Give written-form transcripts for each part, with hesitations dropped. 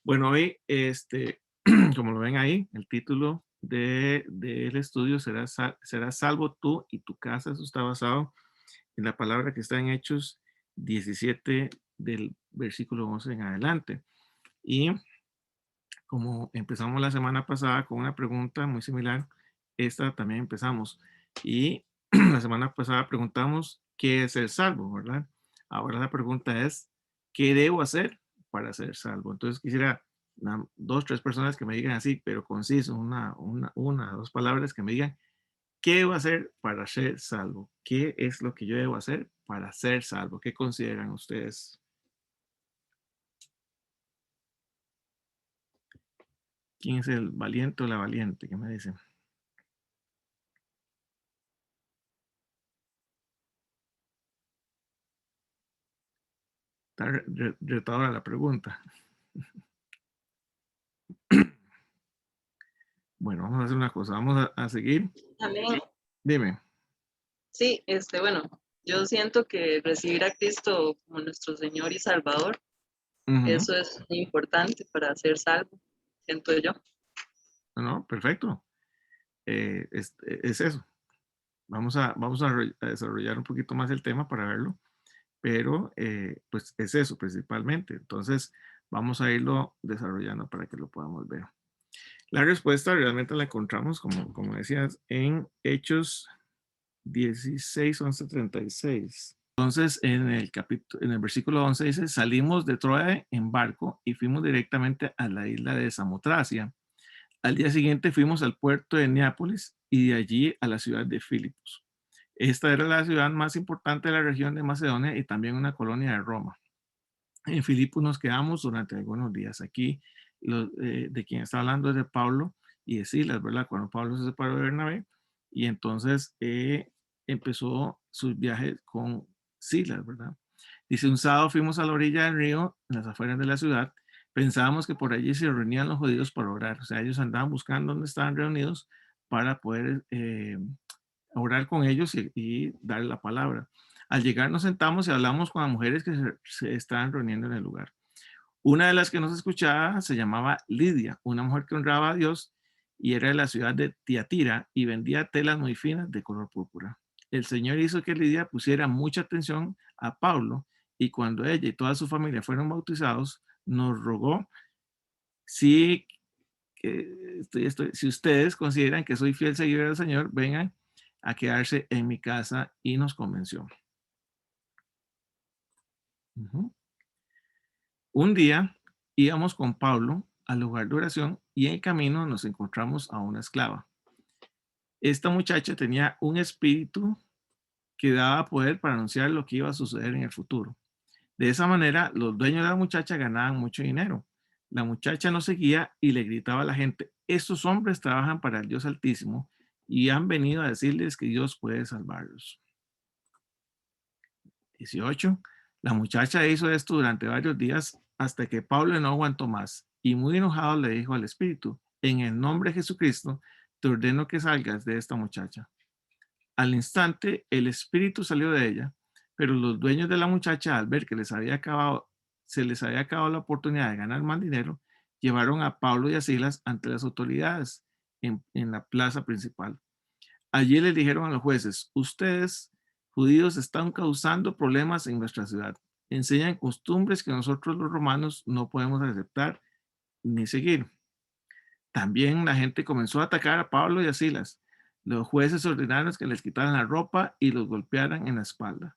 Bueno, hoy, como lo ven ahí, el título del estudio será Salvo tú y tu casa. Eso está basado en la palabra que está en Hechos 17 del versículo 11 en adelante. Y como empezamos la semana pasada con una pregunta muy similar, esta también empezamos. Y la semana pasada preguntamos qué es el salvo, ¿verdad? Ahora la pregunta es, ¿qué debo hacer para ser salvo? Entonces quisiera dos, tres personas que me digan así, pero conciso, dos palabras que me digan, ¿qué debo hacer para ser salvo? ¿Qué es lo que yo debo hacer para ser salvo? ¿Qué consideran ustedes? ¿Quién es el valiente o la valiente? ¿Qué me dicen? Está retadora la pregunta. Bueno, vamos a hacer una cosa, vamos a seguir. También, Dime. sí, bueno, yo siento que recibir a Cristo como nuestro Señor y Salvador, Ujú. eso es muy importante para ser salvo, siento yo. No, no, perfecto. Es eso. Vamos a desarrollar un poquito más el tema para verlo, pero pues es eso principalmente. Entonces, vamos a irlo desarrollando para que lo podamos ver. La respuesta realmente la encontramos, como decías, en Hechos 16, 11, 36. Entonces, en el versículo 11 dice, salimos de Troya en barco y fuimos directamente a la isla de Samotracia. Al día siguiente fuimos al puerto de Neápolis y de allí a la ciudad de Filipos. Esta era la ciudad más importante de la región de Macedonia y también una colonia de Roma. En Filipos nos quedamos durante algunos días. Aquí de quien está hablando es de Pablo y de Silas, ¿verdad? Cuando Pablo se separó de Bernabé y entonces empezó sus viajes con Silas, ¿verdad? Dice, un sábado fuimos a la orilla del río, en las afueras de la ciudad. Pensábamos que por allí se reunían los judíos para orar. O sea, ellos andaban buscando dónde estaban reunidos para poder orar con ellos y dar la palabra. Al llegar nos sentamos y hablamos con las mujeres que se estaban reuniendo en el lugar. Una de las que nos escuchaba se llamaba Lidia, una mujer que honraba a Dios y era de la ciudad de Tiatira y vendía telas muy finas de color púrpura. El Señor hizo que Lidia pusiera mucha atención a Pablo y cuando ella y toda su familia fueron bautizados, nos rogó si, si ustedes consideran que soy fiel seguidor del Señor, vengan a quedarse en mi casa y nos convenció. Uh-huh. Un día íbamos con Pablo al lugar de oración y en el camino nos encontramos a una esclava. Esta muchacha tenía un espíritu que daba poder para anunciar lo que iba a suceder en el futuro. De esa manera, los dueños de la muchacha ganaban mucho dinero. La muchacha nos seguía y le gritaba a la gente, estos hombres trabajan para el Dios Altísimo y han venido a decirles que Dios puede salvarlos. 18. La muchacha hizo esto durante varios días hasta que Pablo no aguantó más y muy enojado le dijo al espíritu, en el nombre de Jesucristo, te ordeno que salgas de esta muchacha. Al instante, el espíritu salió de ella, pero los dueños de la muchacha, al ver que se les había acabado la oportunidad de ganar más dinero, llevaron a Pablo y a Silas ante las autoridades en la plaza principal. Allí le dijeron a los jueces, ustedes, judíos, están causando problemas en nuestra ciudad. Enseñan costumbres que nosotros los romanos no podemos aceptar ni seguir. También la gente comenzó a atacar a Pablo y a Silas. Los jueces ordenaron que les quitaran la ropa y los golpearan en la espalda.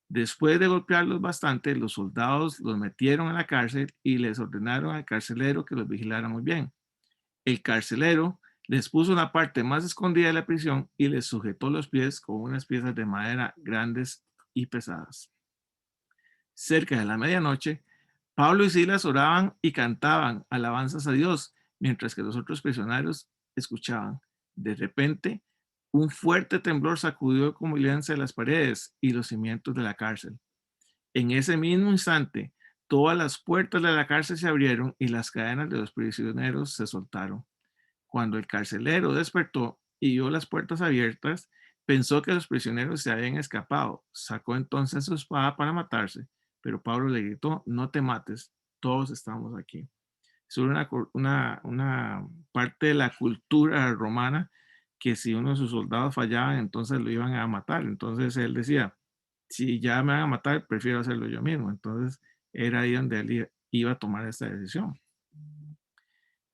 Después de golpearlos bastante, los soldados los metieron en la cárcel y les ordenaron al carcelero que los vigilara muy bien. El carcelero les puso una parte más escondida de la prisión y les sujetó los pies con unas piezas de madera grandes y pesadas. Cerca de la medianoche, Pablo y Silas oraban y cantaban alabanzas a Dios, mientras que los otros prisioneros escuchaban. De repente, un fuerte temblor sacudió como violencia las paredes y los cimientos de la cárcel. En ese mismo instante, todas las puertas de la cárcel se abrieron y las cadenas de los prisioneros se soltaron. Cuando el carcelero despertó y vio las puertas abiertas, pensó que los prisioneros se habían escapado. Sacó entonces su espada para matarse, pero Pablo le gritó, no te mates, todos estamos aquí. Eso era una parte de la cultura romana, que si uno de sus soldados fallaba, entonces lo iban a matar. Entonces él decía, si ya me van a matar, prefiero hacerlo yo mismo. Entonces era ahí donde él iba a tomar esta decisión.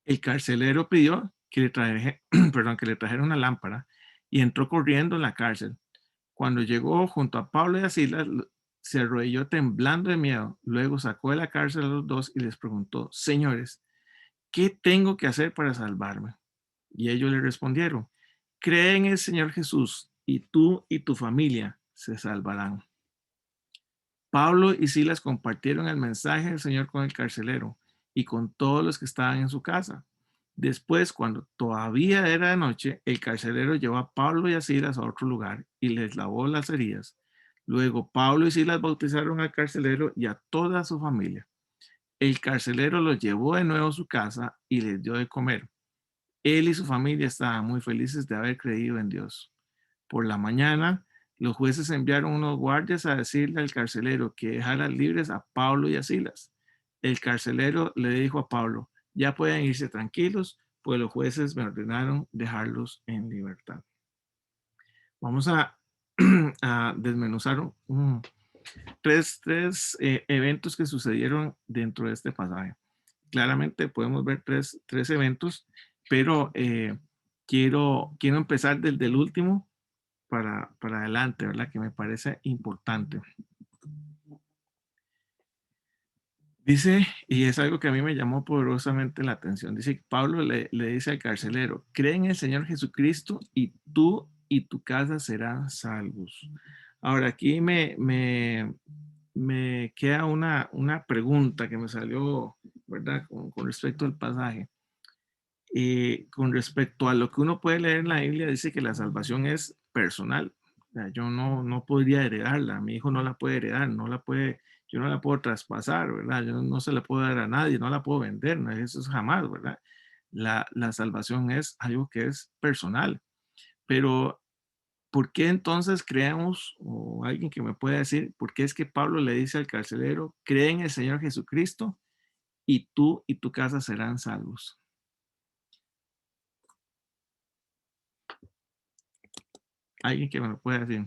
El carcelero pidió que le perdón, que le trajera una lámpara y entró corriendo en la cárcel. Cuando llegó junto a Pablo y a Silas, se arrodilló temblando de miedo. Luego sacó de la cárcel a los dos y les preguntó, señores, ¿qué tengo que hacer para salvarme? Y ellos le respondieron, cree en el Señor Jesús y tú y tu familia se salvarán. Pablo y Silas compartieron el mensaje del Señor con el carcelero y con todos los que estaban en su casa. Después, cuando todavía era de noche, el carcelero llevó a Pablo y a Silas a otro lugar y les lavó las heridas. Luego Pablo y Silas bautizaron al carcelero y a toda su familia. El carcelero los llevó de nuevo a su casa y les dio de comer. Él y su familia estaban muy felices de haber creído en Dios. Por la mañana, los jueces enviaron unos guardias a decirle al carcelero que dejara libres a Pablo y a Silas. El carcelero le dijo a Pablo, ya pueden irse tranquilos, pues los jueces me ordenaron dejarlos en libertad. Vamos a, a desmenuzar tres eventos que sucedieron dentro de este pasaje. Claramente podemos ver tres eventos, pero quiero empezar desde el último para adelante, ¿verdad? Que me parece importante. Dice, y es algo que a mí me llamó poderosamente la atención, dice que Pablo le dice al carcelero, cree en el Señor Jesucristo y tú y tu casa serán salvos. Ahora, aquí me queda una pregunta que me salió, ¿verdad? Con respecto al pasaje. Con respecto a lo que uno puede leer en la Biblia, dice que la salvación es personal. O sea, yo no podría heredarla, mi hijo no la puede heredar, yo no la puedo traspasar, ¿verdad? Yo no se la puedo dar a nadie, no la puedo vender, no, eso es jamás, ¿verdad? La salvación es algo que es personal. Pero, ¿por qué entonces creemos, o alguien que me pueda decir, por qué es que Pablo le dice al carcelero, cree en el Señor Jesucristo y tú y tu casa serán salvos? Alguien que me lo pueda decir.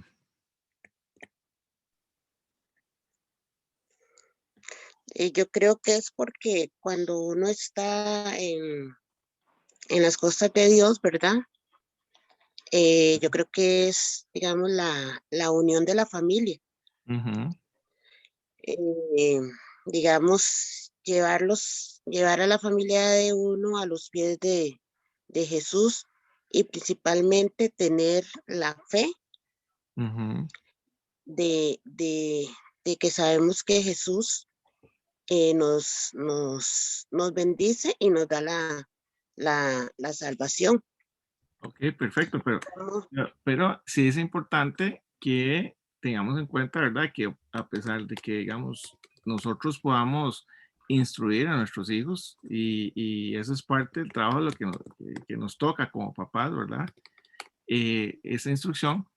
Yo creo que es porque cuando uno está en las cosas de Dios, ¿verdad? Yo creo que es, digamos, la unión de la familia. Ujú. Eh, digamos, llevar a la familia de uno a los pies de Jesús y principalmente tener la fe Ujú. de, de que sabemos que Jesús nos bendice y nos da la salvación. Ok, perfecto, ¿Cómo? pero sí es importante que tengamos en cuenta, ¿verdad? Que a pesar de que, digamos, nosotros podamos instruir a nuestros hijos y eso es parte del trabajo de lo que nos toca como papás, ¿verdad? Esa instrucción,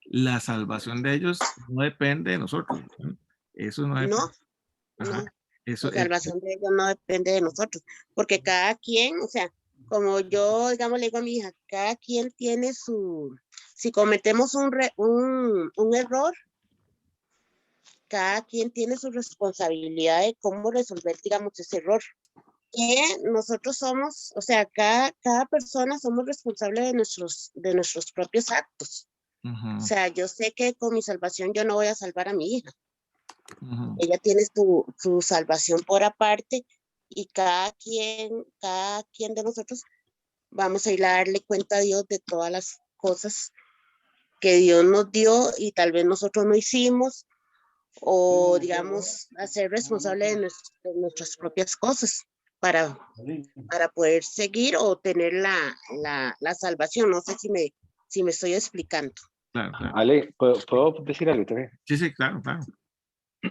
la salvación de ellos no depende de nosotros, ¿verdad? Eso no No, depende. Ajá, no, eso la es. salvación de ellos no depende de nosotros, porque cada quien, o sea, como yo, digamos, le digo a mi hija, cada quien tiene si cometemos un error, cada quien tiene su responsabilidad de cómo resolver, digamos, ese error. Que nosotros somos, o sea, cada persona somos responsables de nuestros propios actos. O Ujú, sea, yo sé que con mi salvación yo no voy a salvar a mi hija. ujú. Ella tiene su salvación por aparte y cada quien de nosotros vamos a ir a darle cuenta a Dios de todas las cosas que Dios nos dio y tal vez nosotros no hicimos o digamos a ser responsable de nuestras propias cosas para, para poder seguir o tener la salvación. No sé si me estoy explicando. Claro, claro. Ale, ¿puedo decir algo también? Sí, sí, claro, claro.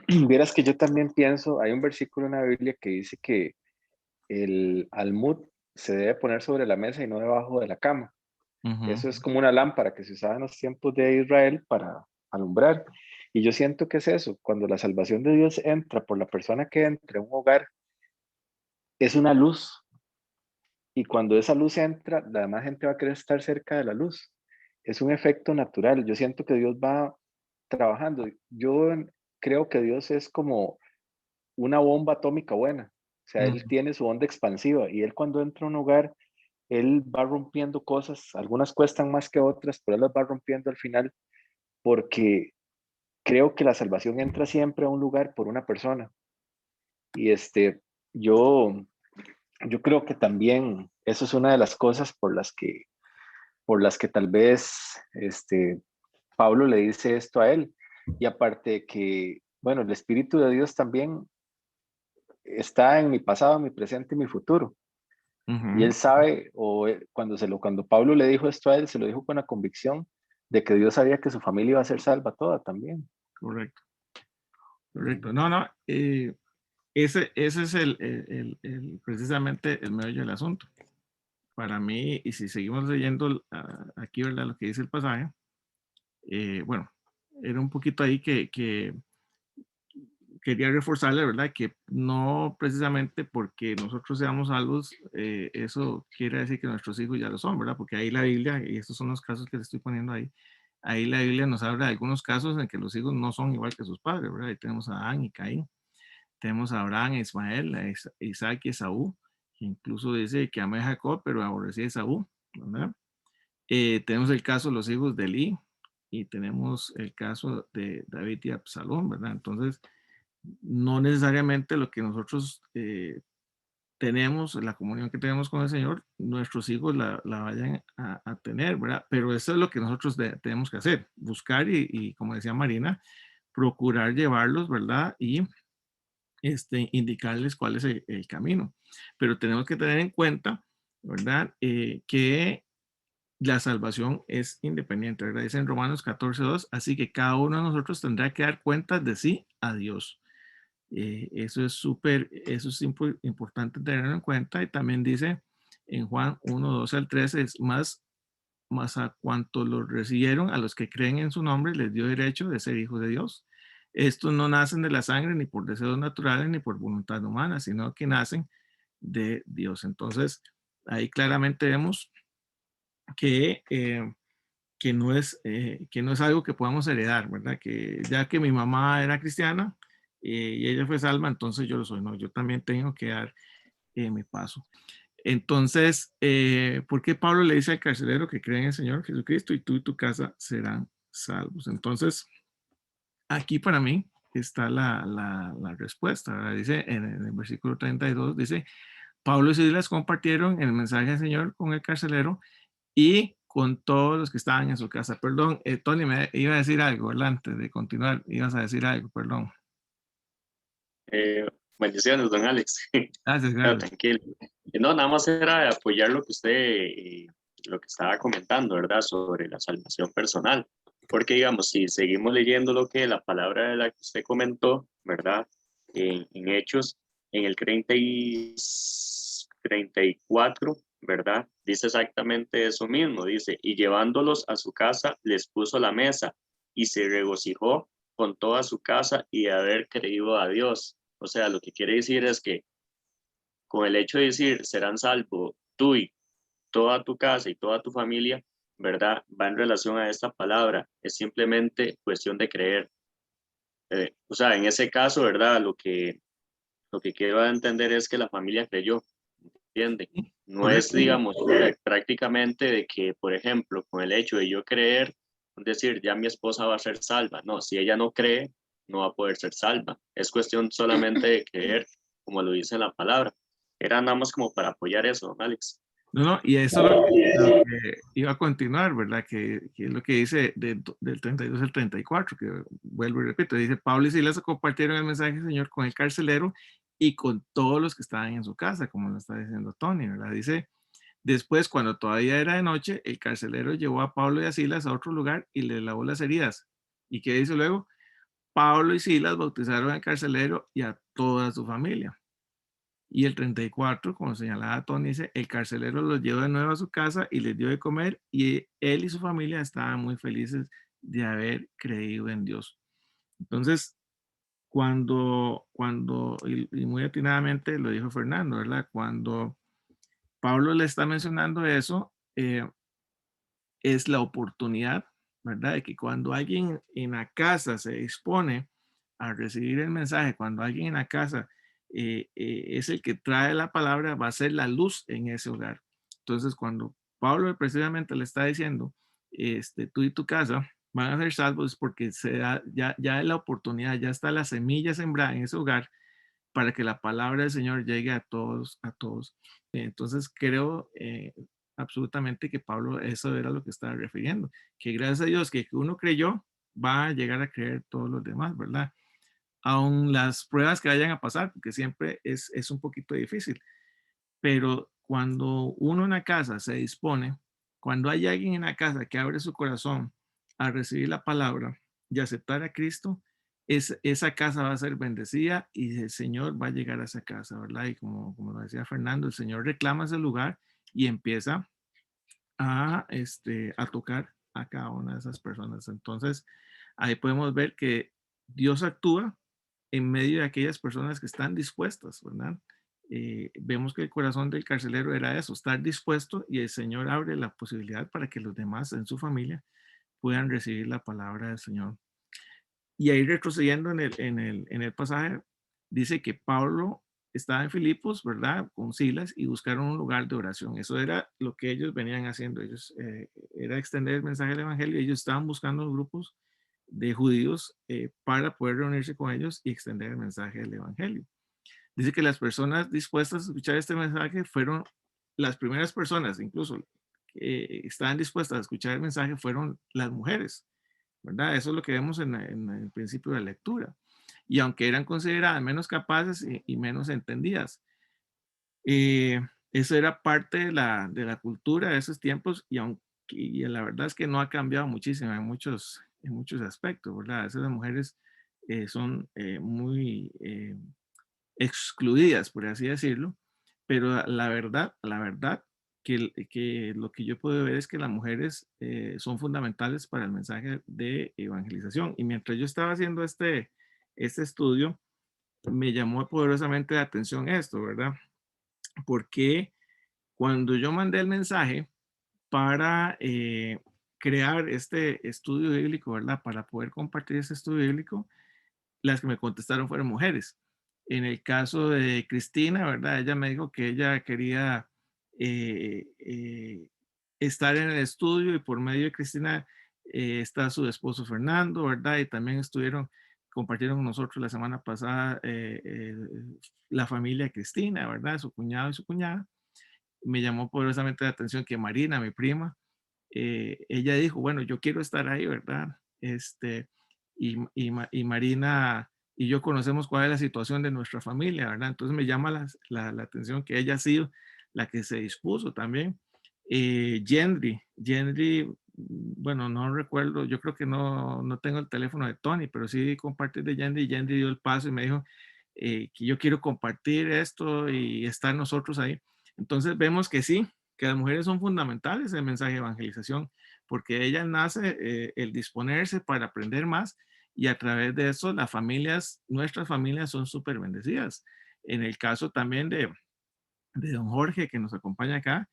Vieras que yo también pienso, hay un versículo en la Biblia que dice que el almud se debe poner sobre la mesa y no debajo de la cama. Ujú. Eso es como una lámpara que se usaba en los tiempos de Israel para alumbrar. Y yo siento que es eso, cuando la salvación de Dios entra por la persona que entra en un hogar, es una luz. Y cuando esa luz entra, la demás gente va a querer estar cerca de la luz. Es un efecto natural. Yo siento que Dios va trabajando. Yo creo que Dios es como una bomba atómica buena. O sea, Él tiene su onda expansiva y Él cuando entra a un hogar, Él va rompiendo cosas. Algunas cuestan más que otras, pero Él las va rompiendo al final porque creo que la salvación entra siempre a un lugar por una persona. Y yo, yo creo que también eso es una de las cosas por las que tal vez Pablo le dice esto a él. Y aparte de que, bueno, el Espíritu de Dios también está en mi pasado, mi presente y mi futuro. Y él sabe, cuando Pablo le dijo esto a él, se lo dijo con la convicción de que Dios sabía que su familia iba a ser salva toda también. Correcto, correcto. No, no, ese es precisamente el meollo del asunto. Para mí, y si seguimos leyendo aquí, ¿verdad? Lo que dice el pasaje, bueno, era un poquito ahí que quería reforzarle, ¿verdad? Que no precisamente porque nosotros seamos salvos, eso quiere decir que nuestros hijos ya lo son, ¿verdad? Porque ahí la Biblia, y estos son los casos que le estoy poniendo ahí la Biblia nos habla de algunos casos en que los hijos no son igual que sus padres, ¿verdad? Ahí tenemos a Adán y Caín, tenemos a Abraham, a Ismael, a Isaac y Esaú, que incluso dice que amé a Jacob, pero aborrecía a Esaú, ¿verdad? Tenemos el caso de los hijos de Elí y tenemos el caso de David y Absalón, ¿verdad? Entonces, no necesariamente lo que nosotros tenemos, la comunión que tenemos con el Señor, nuestros hijos la vayan a tener, ¿verdad? Pero eso es lo que nosotros tenemos que hacer, buscar y, como decía Marina, procurar llevarlos, ¿verdad? Y indicarles cuál es el camino. Pero tenemos que tener en cuenta, ¿verdad? Que la salvación es independiente, ¿verdad? Dice en Romanos 14:2, así que cada uno de nosotros tendrá que dar cuentas de sí a Dios. Eso es importante tenerlo en cuenta y también dice en Juan 1:12 al 13, es más a cuanto los recibieron, a los que creen en su nombre, les dio derecho de ser hijos de Dios. Estos no nacen de la sangre ni por deseos naturales ni por voluntad humana, sino que nacen de Dios. Entonces, ahí claramente vemos que que no es algo que podamos heredar, ¿verdad? Que ya que mi mamá era cristiana y ella fue salva, entonces yo lo soy, no, yo también tengo que dar mi paso. Entonces, ¿por qué Pablo le dice al carcelero que cree en el Señor Jesucristo y tú y tu casa serán salvos? Entonces, aquí para mí está la respuesta, ¿verdad? Dice en el versículo 32, dice, Pablo y Silas compartieron el mensaje del Señor con el carcelero y con todos los que estaban en su casa. Perdón, Tony, me iba a decir algo, ¿verdad? Antes de continuar, ibas a decir algo, perdón. Bendiciones, don Alex. Gracias, No, gracias. tranquilo. No, nada más era apoyar lo que usted, lo que estaba comentando, ¿verdad? Sobre la salvación personal. Porque, digamos, si seguimos leyendo lo que la palabra de la que usted comentó, ¿verdad? En Hechos, en el 34, ¿verdad? Dice exactamente eso mismo. Dice, y llevándolos a su casa, les puso la mesa y se regocijó con toda su casa y de haber creído a Dios. O sea, lo que quiere decir es que con el hecho de decir serán salvos tú y toda tu casa y toda tu familia, ¿verdad? Va en relación a esta palabra. Es simplemente cuestión de creer. O sea, en ese caso, ¿verdad? Lo que quiero entender es que la familia creyó, ¿entiende? No es, Correcto. digamos, prácticamente de que, por ejemplo, con el hecho de yo creer, es decir, ya mi esposa va a ser salva. No, si ella no cree, no va a poder ser salva. Es cuestión solamente de creer, como lo dice la palabra. Era nada más como para apoyar eso, don Alex. No, no, y eso es lo que iba a continuar, ¿verdad? Que es lo que dice del 32 al 34, que vuelvo y repito, dice, Pablo y Silas compartieron el mensaje del Señor con el carcelero y con todos los que estaban en su casa, como lo está diciendo Tony, ¿verdad? Dice, después, cuando todavía era de noche, el carcelero llevó a Pablo y a Silas a otro lugar y les lavó las heridas. ¿Y qué dice luego? Pablo y Silas bautizaron al carcelero y a toda su familia. Y el 34, como señalaba Tony, dice, el carcelero los llevó de nuevo a su casa y les dio de comer y él y su familia estaban muy felices de haber creído en Dios. Entonces, y muy atinadamente lo dijo Fernando, ¿verdad? Cuando Pablo le está mencionando eso, es la oportunidad, ¿verdad? De que cuando alguien en la casa se dispone a recibir el mensaje, cuando alguien en la casa es el que trae la palabra, va a ser la luz en ese hogar. Entonces, cuando Pablo precisamente le está diciendo, tú y tu casa van a ser salvos porque ya es la oportunidad, ya está la semilla sembrada en ese hogar para que la palabra del Señor llegue a todos, a todos. Entonces creo absolutamente que Pablo eso era lo que estaba refiriendo, que gracias a Dios que uno creyó, va a llegar a creer todos los demás, ¿verdad? Aun las pruebas que vayan a pasar, porque siempre es un poquito difícil, pero cuando uno en la casa se dispone, cuando hay alguien en la casa que abre su corazón a recibir la palabra y aceptar a Cristo, esa casa va a ser bendecida y el Señor va a llegar a esa casa, ¿verdad? Y como lo decía Fernando, el Señor reclama ese lugar y empieza a tocar a cada una de esas personas. Entonces, ahí podemos ver que Dios actúa en medio de aquellas personas que están dispuestas, ¿verdad? Vemos que el corazón del carcelero era eso, estar dispuesto, y el Señor abre la posibilidad para que los demás en su familia puedan recibir la palabra del Señor. Y ahí retrocediendo en el pasaje, dice que Pablo estaba en Filipos, ¿verdad? Con Silas y buscaron un lugar de oración. Eso era lo que ellos venían haciendo. Ellos era extender el mensaje del Evangelio. Ellos estaban buscando grupos de judíos para poder reunirse con ellos y extender el mensaje del Evangelio. Dice que las personas dispuestas a escuchar este mensaje fueron las primeras personas, incluso que estaban dispuestas a escuchar el mensaje, fueron las mujeres, ¿verdad? Eso es lo que vemos en el principio de la lectura. Y aunque eran consideradas menos capaces y menos entendidas, eso era parte de la cultura de esos tiempos, y la verdad es que no ha cambiado muchísimo en muchos aspectos, ¿verdad? Esas mujeres son muy excluidas, por así decirlo, pero la verdad que lo que yo puedo ver es que las mujeres son fundamentales para el mensaje de evangelización. Y mientras yo estaba haciendo este estudio, me llamó poderosamente la atención esto, ¿verdad? Porque cuando yo mandé el mensaje para crear este estudio bíblico, ¿verdad? Para poder compartir ese estudio bíblico, las que me contestaron fueron mujeres. En el caso de Cristina, ¿verdad? Ella me dijo que ella quería estar en el estudio, y por medio de Cristina está su esposo Fernando, ¿verdad? Y también compartieron con nosotros la semana pasada la familia de Cristina, ¿verdad? Su cuñado y su cuñada. Me llamó poderosamente la atención que Marina, mi prima, ella dijo, bueno, yo quiero estar ahí, ¿verdad? Y Marina y yo conocemos cuál es la situación de nuestra familia, ¿verdad? Entonces me llama la atención que ella ha sido la que se dispuso también. Gendry, bueno, no recuerdo, yo creo que no tengo el teléfono de Tony, pero sí compartir de Gendry. Gendry dio el paso y me dijo que yo quiero compartir esto y estar nosotros ahí. Entonces vemos que sí, que las mujeres son fundamentales en el mensaje de evangelización, porque ellas nace el disponerse para aprender más, y a través de eso nuestras familias son súper bendecidas. En el caso también de don Jorge, que nos acompaña acá,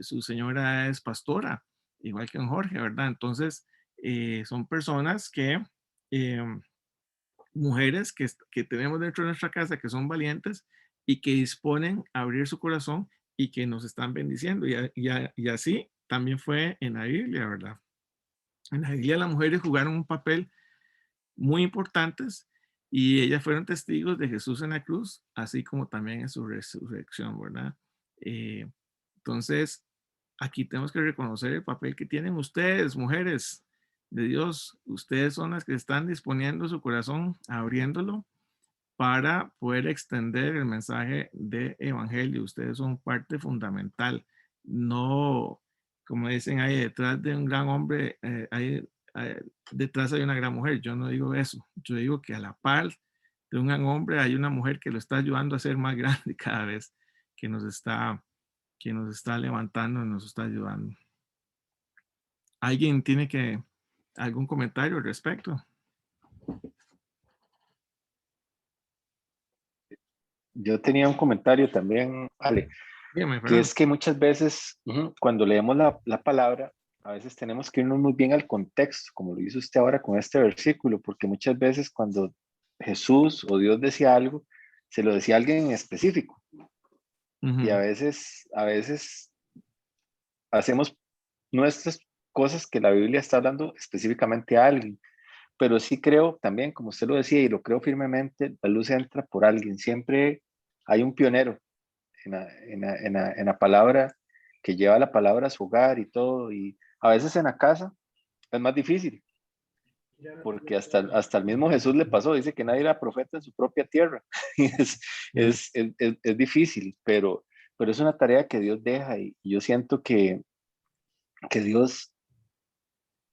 su señora es pastora, igual que don Jorge, ¿verdad? Entonces, son personas mujeres que tenemos dentro de nuestra casa, que son valientes y que disponen a abrir su corazón y que nos están bendiciendo. Y así también fue en la Biblia, ¿verdad? En la Biblia las mujeres jugaron un papel muy importante, y ellas fueron testigos de Jesús en la cruz, así como también en su resurrección, ¿verdad? Eh, entonces, aquí tenemos que reconocer el papel que tienen ustedes, mujeres de Dios. Ustedes son las que están disponiendo su corazón, abriéndolo para poder extender el mensaje de evangelio. Ustedes son parte fundamental. No, como dicen ahí, detrás de un gran hombre, detrás hay una gran mujer. Yo no digo eso. Yo digo que a la par de un gran hombre hay una mujer que lo está ayudando a ser más grande cada vez, que nos está levantando y nos está ayudando. ¿Alguien tiene algún comentario al respecto? Yo tenía un comentario también, Ale, Dígame, que Fernando. es que muchas veces cuando leemos la palabra, a veces tenemos que irnos muy bien al contexto, como lo hizo usted ahora con este versículo, porque muchas veces cuando Jesús o Dios decía algo, se lo decía a alguien en específico. Y Ujú. a veces hacemos nuestras cosas que la Biblia está hablando específicamente a alguien. Pero sí creo también, como usted lo decía, y lo creo firmemente, la luz entra por alguien. Siempre hay un pionero en la palabra, que lleva la palabra a su hogar y todo. Y a veces en la casa es más difícil, porque hasta el mismo Jesús le pasó. Dice que nadie era profeta en su propia tierra. Y es difícil, pero es una tarea que Dios deja. Y yo siento que Dios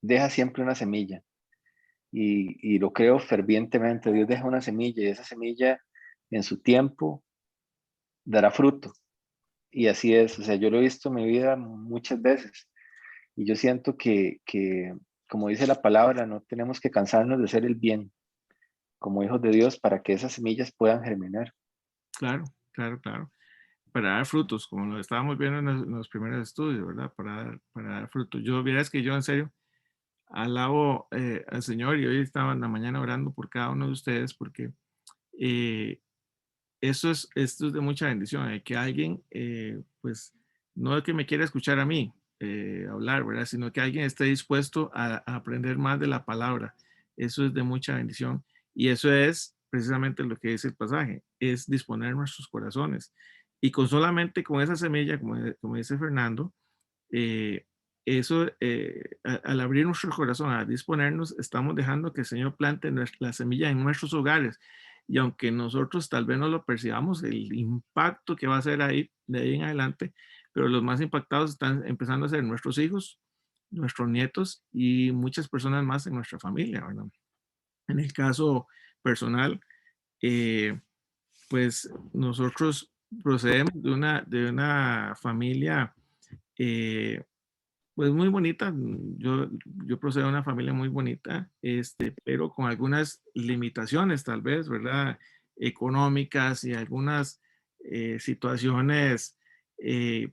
deja siempre una semilla. Y lo creo fervientemente. Dios deja una semilla y esa semilla en su tiempo dará fruto. Y así es, o sea, yo lo he visto en mi vida muchas veces y yo siento que, como dice la palabra, no tenemos que cansarnos de hacer el bien como hijos de Dios para que esas semillas puedan germinar. Claro, claro, claro. Para dar frutos, como lo estábamos viendo en los primeros estudios, ¿verdad? Para dar frutos. Yo, vieras que yo en serio alabo al Señor y hoy estaba en la mañana orando por cada uno de ustedes porque eh, esto es de mucha bendición, que alguien, pues, no es que me quiera escuchar a mí hablar, ¿verdad? Sino que alguien esté dispuesto a aprender más de la palabra. Eso es de mucha bendición. Y eso es precisamente lo que dice el pasaje, es disponer nuestros corazones. Y con solamente con esa semilla, como dice Fernando, eh, eso, al abrir nuestro corazón, a disponernos, estamos dejando que el Señor plante la semilla en nuestros hogares. Y aunque nosotros tal vez no lo percibamos, el impacto que va a ser ahí, de ahí en adelante, pero los más impactados están empezando a ser nuestros hijos, nuestros nietos y muchas personas más en nuestra familia, ¿verdad? En el caso personal, eh, pues nosotros procedemos de una familia eh, pues muy bonita. Yo procedo de una familia muy bonita, pero con algunas limitaciones tal vez, ¿verdad? Económicas y algunas situaciones eh,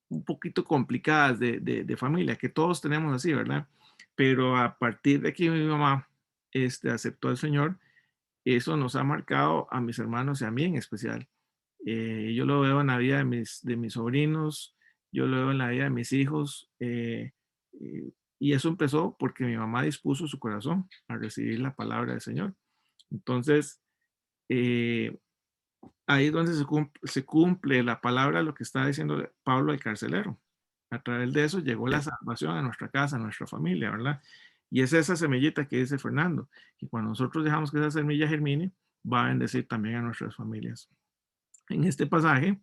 un poquito complicadas de familia, que todos tenemos así, ¿verdad? Pero a partir de que mi mamá aceptó al Señor, eso nos ha marcado a mis hermanos y a mí en especial. Yo lo veo en la vida de mis sobrinos, yo lo veo en la vida de mis hijos, y eso empezó porque mi mamá dispuso su corazón a recibir la palabra del Señor. Entonces, eh, ahí es donde se cumple la palabra, lo que está diciendo Pablo el carcelero. A través de eso llegó la salvación a nuestra casa, a nuestra familia, ¿verdad? Y es esa semillita que dice Fernando, que cuando nosotros dejamos que esa semilla germine, va a bendecir también a nuestras familias. En este pasaje,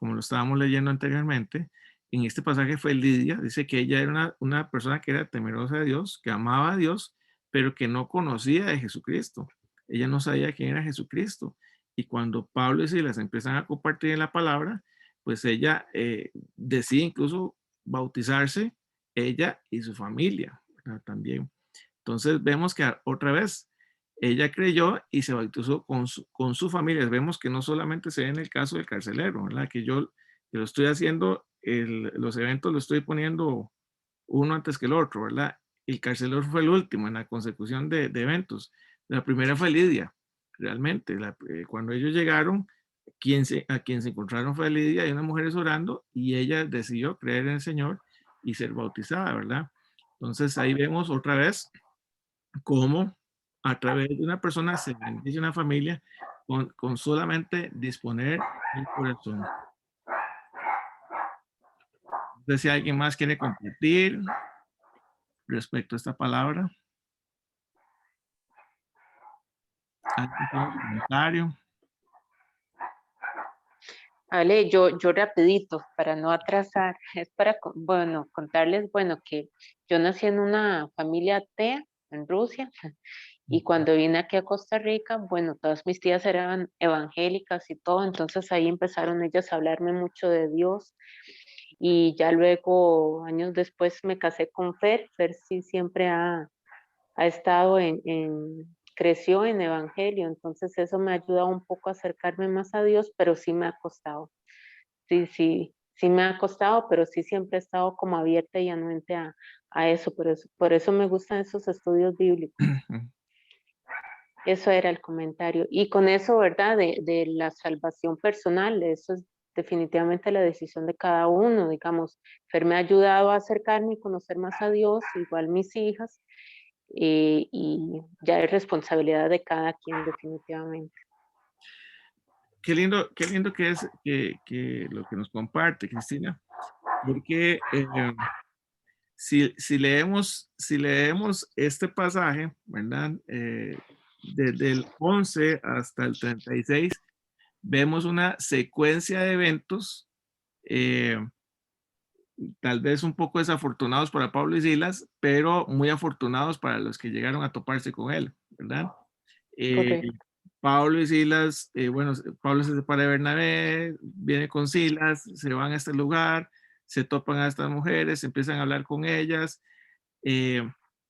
como lo estábamos leyendo anteriormente, en este pasaje fue Lidia, dice que ella era una persona que era temerosa de Dios, que amaba a Dios, pero que no conocía de Jesucristo. Ella no sabía quién era Jesucristo. Y cuando Pablo y Silas empiezan a compartir la palabra, pues ella decide incluso bautizarse, ella y su familia, ¿verdad? También. Entonces vemos que otra vez ella creyó y se bautizó con su familia. Vemos que no solamente se ve en el caso del carcelero, ¿verdad? Que lo estoy haciendo, los eventos los estoy poniendo uno antes que el otro, ¿verdad? El carcelero fue el último en la consecución de eventos. La primera fue Lidia, realmente. Cuando ellos llegaron, a quien se encontraron fue Lidia y unas mujeres orando y ella decidió creer en el Señor y ser bautizada, ¿verdad? Entonces ahí vemos otra vez cómo a través de una persona se bendice una familia con solamente disponer el corazón. No sé si alguien más quiere compartir respecto a esta palabra. ¿Algún comentario? Ale, yo rapidito, para no atrasar, es para, bueno, contarles, bueno, que yo nací en una familia atea en Rusia y cuando vine aquí a Costa Rica, bueno, todas mis tías eran evangélicas y todo, entonces ahí empezaron ellas a hablarme mucho de Dios y ya luego, años después, me casé con Fer. Fer sí siempre ha estado creció en evangelio, entonces eso me ha ayudado un poco a acercarme más a Dios, pero sí me ha costado. Sí me ha costado, pero sí siempre he estado como abierta y anuente a eso, por eso me gustan esos estudios bíblicos. Eso era el comentario. Y con eso, ¿verdad? De la salvación personal, eso es definitivamente la decisión de cada uno, digamos. Fer me ha ayudado a acercarme y conocer más a Dios, igual mis hijas, y ya es responsabilidad de cada quien definitivamente. Qué lindo que es que lo que nos comparte, Cristina, porque si leemos este pasaje, ¿verdad? Desde el 11 hasta el 36, vemos una secuencia de eventos, eh, tal vez un poco desafortunados para Pablo y Silas, pero muy afortunados para los que llegaron a toparse con él, ¿verdad? Eh, Correcto. Pablo y Silas, bueno, Pablo se separa de Bernabé, viene con Silas, se van a este lugar, se topan a estas mujeres, empiezan a hablar con ellas.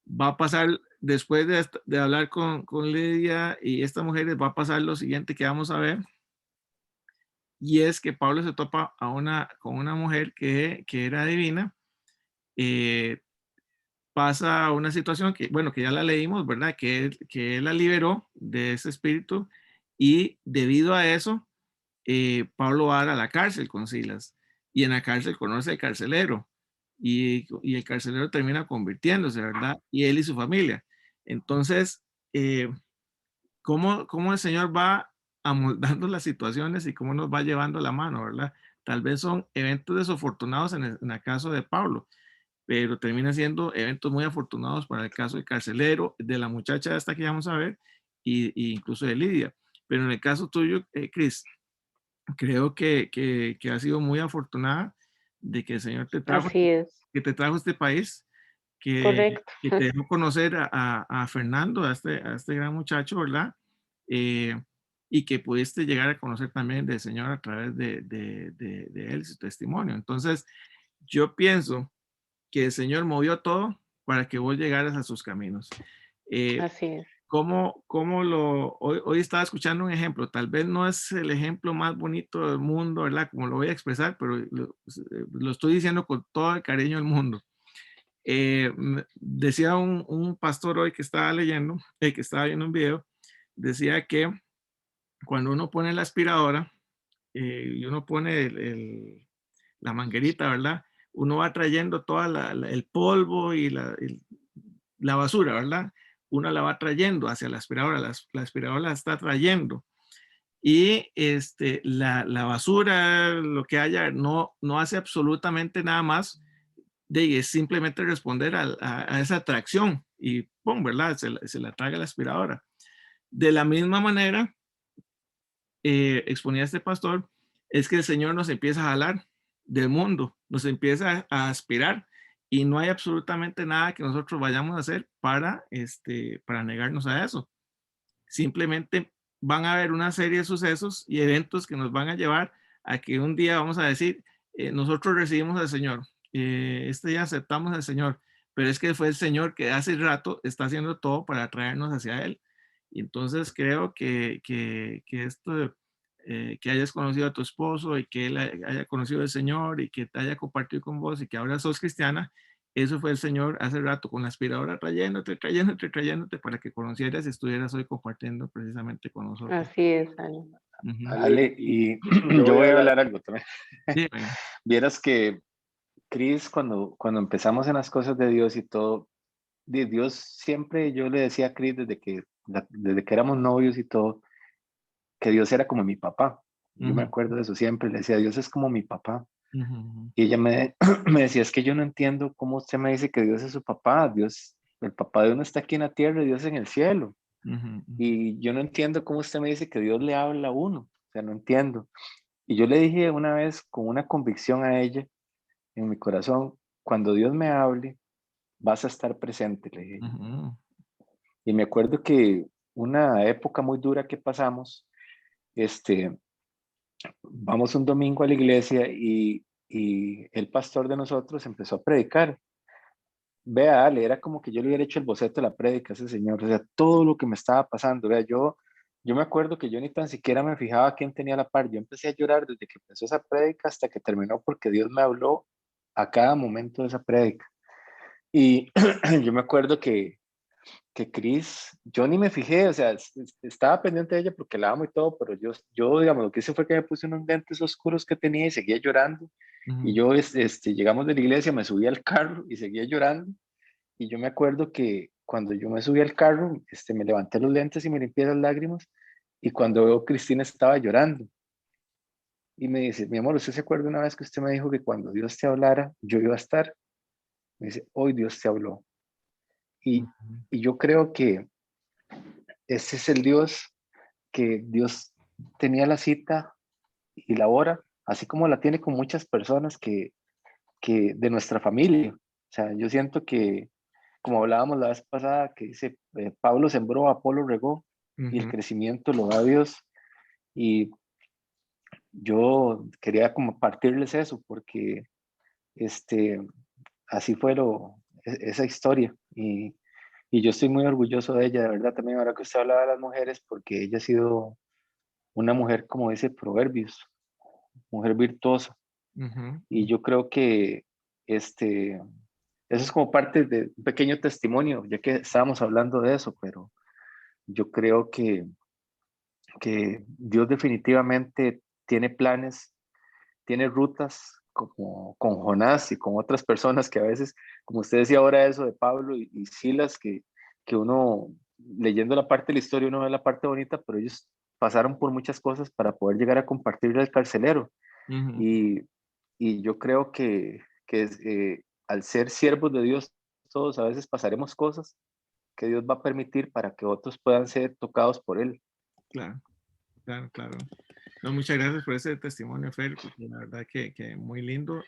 Va a pasar, después de hablar con Lidia y estas mujeres, va a pasar lo siguiente que vamos a ver, y es que Pablo se topa con una mujer que era divina. Pasa una situación que, bueno, que ya la leímos, ¿verdad? Que él la liberó de ese espíritu, y debido a eso, Pablo va a la cárcel con Silas, y en la cárcel conoce al carcelero, y el carcelero termina convirtiéndose, ¿verdad? Y él y su familia. Entonces, ¿cómo el Señor va amoldando las situaciones y cómo nos va llevando la mano, ¿verdad? Tal vez son eventos desafortunados en el caso de Pablo, pero termina siendo eventos muy afortunados para el caso del carcelero, de la muchacha esta que vamos a ver, y incluso de Lidia. Pero en el caso tuyo, Cris, creo que has sido muy afortunada de que el Señor Así es, que te trajo a este país, correcto. que te dejó conocer a Fernando, a este gran muchacho, ¿verdad? Eh, y que pudiste llegar a conocer también del Señor a través de él y su testimonio. Entonces, yo pienso que el Señor movió todo para que vos llegaras a sus caminos. Así es. Hoy estaba escuchando un ejemplo, tal vez no es el ejemplo más bonito del mundo, ¿verdad? Como lo voy a expresar, pero lo estoy diciendo con todo el cariño del mundo. Decía un pastor hoy que estaba leyendo, que estaba viendo un video, decía que cuando uno pone la aspiradora y uno pone la manguerita, ¿verdad? Uno va trayendo todo el polvo y la basura, ¿verdad? Uno la va trayendo hacia la aspiradora, la aspiradora la está trayendo. Y la basura, lo que haya, no hace absolutamente nada más de simplemente responder a esa atracción y ¡pum!, ¿verdad? Se la traga la aspiradora. De la misma manera, exponía este pastor, es que el Señor nos empieza a jalar del mundo, nos empieza a aspirar, y no hay absolutamente nada que nosotros vayamos a hacer para negarnos a eso. Simplemente van a haber una serie de sucesos y eventos que nos van a llevar a que un día vamos a decir, nosotros recibimos al Señor, este día aceptamos al Señor, pero es que fue el Señor que hace rato está haciendo todo para traernos hacia Él. Y entonces creo que esto, que hayas conocido a tu esposo y que él haya conocido al Señor y que te haya compartido con vos y que ahora sos cristiana, eso fue el Señor hace rato con la aspiradora trayéndote para que conocieras y estuvieras hoy compartiendo precisamente con nosotros. Así es, Ale. Ujú. Ale, y yo voy a hablar algo también. Dime. Vieras que, Cris, cuando empezamos en las cosas de Dios y todo, de Dios siempre, yo le decía a Cris desde que éramos novios y todo, que Dios era como mi papá. Yo me Ujú, acuerdo de eso siempre, le decía, Dios es como mi papá. ujú, Y ella me decía, es que yo no entiendo cómo usted me dice que Dios es su papá. Dios, el papá de uno está aquí en la tierra y Dios en el cielo. ujú, Y yo no entiendo cómo usted me dice que Dios le habla a uno. O sea, no entiendo. Y yo le dije una vez con una convicción a ella en mi corazón, cuando Dios me hable, vas a estar presente, le dije. ujú, Y me acuerdo que una época muy dura que pasamos, vamos un domingo a la iglesia y el pastor de nosotros empezó a predicar. vea, Ale, era como que yo le hubiera hecho el boceto de la prédica a ese señor, o sea, todo lo que me estaba pasando, vea, yo me acuerdo que yo ni tan siquiera me fijaba quién tenía la par, yo empecé a llorar desde que empezó esa prédica hasta que terminó porque Dios me habló a cada momento de esa prédica. Y yo me acuerdo que Cris, yo ni me fijé, o sea, estaba pendiente de ella porque la amo y todo, pero yo, digamos, lo que hice fue que me puse unos lentes oscuros que tenía y seguía llorando. Y Ujú. yo, llegamos de la iglesia, me subí al carro y seguía llorando. Y yo me acuerdo que cuando yo me subí al carro, me levanté los lentes y me limpié las lágrimas. Y cuando veo Cristina estaba llorando. Y me dice, mi amor, ¿usted se acuerda una vez que usted me dijo que cuando Dios te hablara, yo iba a estar? Me dice, hoy Dios te habló. Y, Ujú. y yo creo que ese es el Dios que Dios tenía la cita y la hora, así como la tiene con muchas personas que de nuestra familia. O sea, yo siento que, como hablábamos la vez pasada, que dice, Pablo sembró, Apolo regó, y el Ujú. crecimiento lo da Dios. Y yo quería compartirles eso, porque este, así fue esa historia. Y yo estoy muy orgulloso de ella, de verdad, también ahora que usted hablaba de las mujeres, porque ella ha sido una mujer, como dice Proverbios, mujer virtuosa. Ujú. Y yo creo que eso es como parte de un pequeño testimonio, ya que estábamos hablando de eso, pero yo creo que Dios definitivamente tiene planes, tiene rutas como con Jonás y con otras personas que a veces, como usted decía ahora eso de Pablo y Silas, que uno leyendo la parte de la historia uno ve la parte bonita, pero ellos pasaron por muchas cosas para poder llegar a compartirle al carcelero. Ujú. Y, y yo creo que al ser siervos de Dios, todos a veces pasaremos cosas que Dios va a permitir para que otros puedan ser tocados por Él. Claro, claro, claro. No, muchas gracias por ese testimonio, Fer, porque la verdad que muy lindo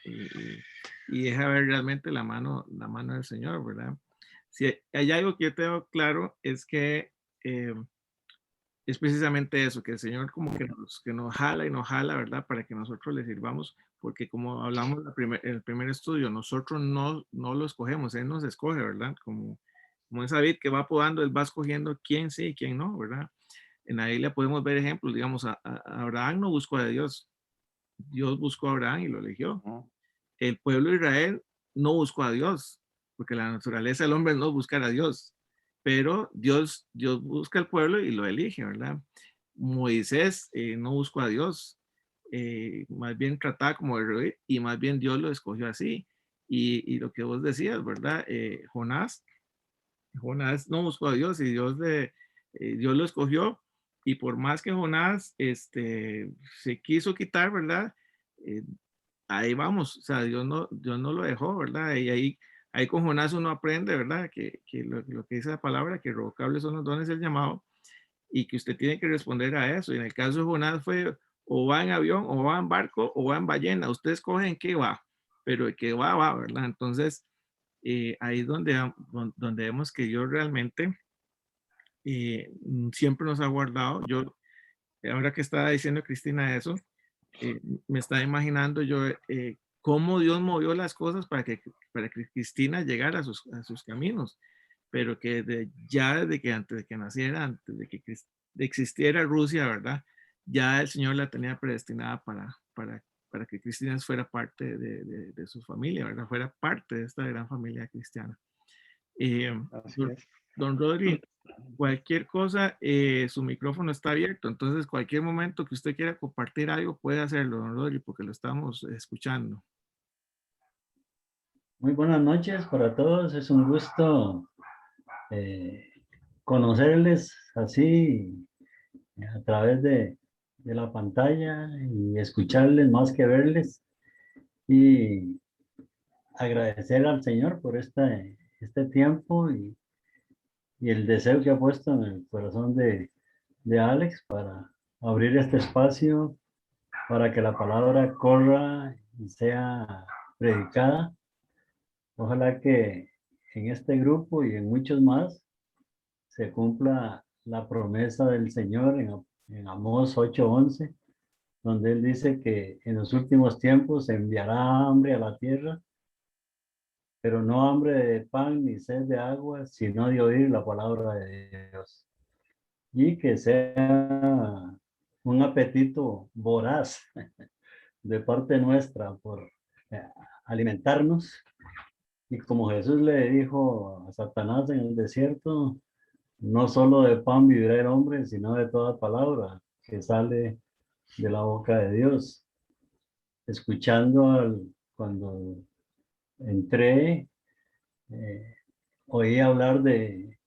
y deja ver realmente la mano del Señor, ¿verdad? Si hay algo que yo tengo claro es que eh, es precisamente eso, que el Señor como que nos jala y nos jala, ¿verdad? Para que nosotros le sirvamos, porque como hablamos en el primer estudio, nosotros no lo escogemos, Él nos escoge, ¿verdad? Como es David que va podando, Él va escogiendo quién sí y quién no, ¿verdad? En la Biblia podemos ver ejemplos, digamos, a Abraham no buscó a Dios, Dios buscó a Abraham y lo eligió. ¿No? El pueblo de Israel no buscó a Dios, porque la naturaleza del hombre no es buscar a Dios, pero Dios busca al pueblo y lo elige, ¿verdad? Moisés no buscó a Dios, más bien trataba como de reír y más bien Dios lo escogió así. Y lo que vos decías, ¿verdad? Jonás no buscó a Dios y Dios lo escogió y por más que Jonás se quiso quitar, ¿verdad? Eh, ahí vamos, o sea, Dios no lo dejó, ¿verdad? Y ahí con Jonás uno aprende, ¿verdad? Que lo que dice la palabra, que revocables son los dones del llamado y que usted tiene que responder a eso. Y en el caso de Jonás fue o va en avión, o va en barco, o va en ballena. Usted escoge en qué va, pero el que va, ¿verdad? Entonces, ahí es donde vemos que Dios realmente siempre nos ha guardado. Yo, ahora que estaba diciendo Cristina eso, me estaba imaginando yo cómo Dios movió las cosas para que Cristina llegara a sus caminos, pero que ya desde que antes de que naciera, antes de que existiera Rusia, ¿verdad? Ya el Señor la tenía predestinada para que Cristina fuera parte de su familia, ¿verdad? Fuera parte de esta gran familia cristiana. Eh, Así don, es. don Rodri, cualquier cosa, su micrófono está abierto, entonces cualquier momento que usted quiera compartir algo puede hacerlo, don Rodri, porque lo estamos escuchando. Muy buenas noches para todos. Es un gusto eh, conocerles así a través de la pantalla y escucharles más que verles. Y agradecer al Señor por este tiempo y el deseo que ha puesto en el corazón de Alex para abrir este espacio para que la palabra corra y sea predicada. Ojalá que en este grupo y en muchos más se cumpla la promesa del Señor en Amós 8:11, donde Él dice que en los últimos tiempos se enviará hambre a la tierra pero no hambre de pan ni sed de agua, sino de oír la palabra de Dios. Y que sea un apetito voraz de parte nuestra por alimentarnos. Y como Jesús le dijo a Satanás en el desierto, no solo de pan vivirá el hombre, sino de toda palabra que sale de la boca de Dios. Escuchando cuando entré, oí hablar de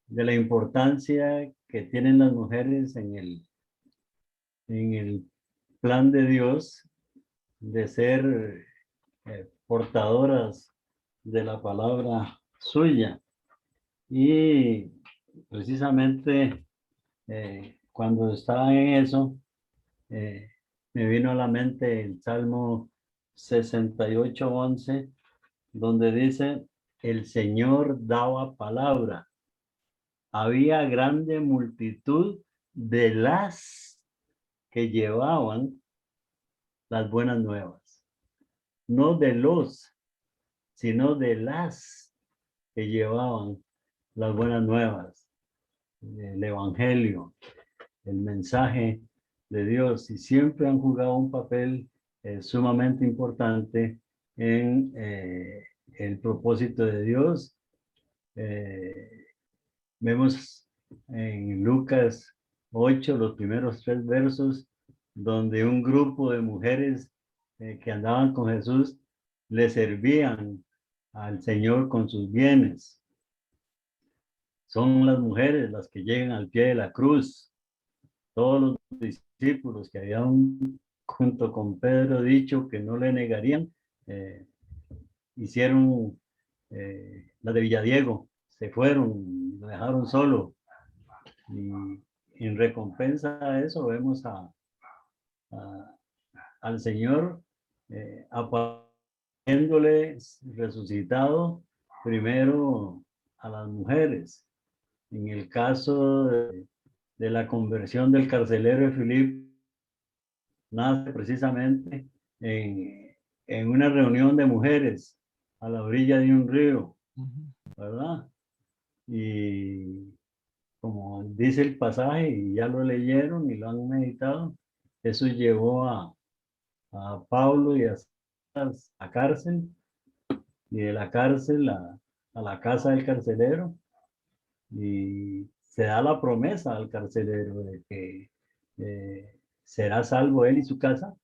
la importancia que tienen las mujeres en el plan de Dios de ser portadoras de la palabra suya. Y precisamente cuando estaba en eso, me vino a la mente el Salmo 68:11, donde dice, el Señor daba palabra. Había grande multitud de las que llevaban las buenas nuevas. No de los, sino de las que llevaban las buenas nuevas. El evangelio, el mensaje de Dios, y siempre han jugado un papel sumamente importante en el propósito de Dios. Vemos en Lucas 8, los primeros 3 versos, donde un grupo de mujeres que andaban con Jesús le servían al Señor con sus bienes. Son las mujeres las que llegan al pie de la cruz. Todos los discípulos que habían junto con Pedro dicho que no le negarían, hicieron la de Villadiego, se fueron, lo dejaron solo. Y en recompensa a eso vemos al Señor apareciéndole resucitado primero a las mujeres. En el caso de la conversión del carcelero de Filipo, nace precisamente en una reunión de mujeres a la orilla de un río, ¿verdad? Y como dice el pasaje, y ya lo leyeron y lo han meditado, eso llevó a Pablo y a cárcel, y de la cárcel a la casa del carcelero, y se da la promesa al carcelero de que será salvo él y su casa,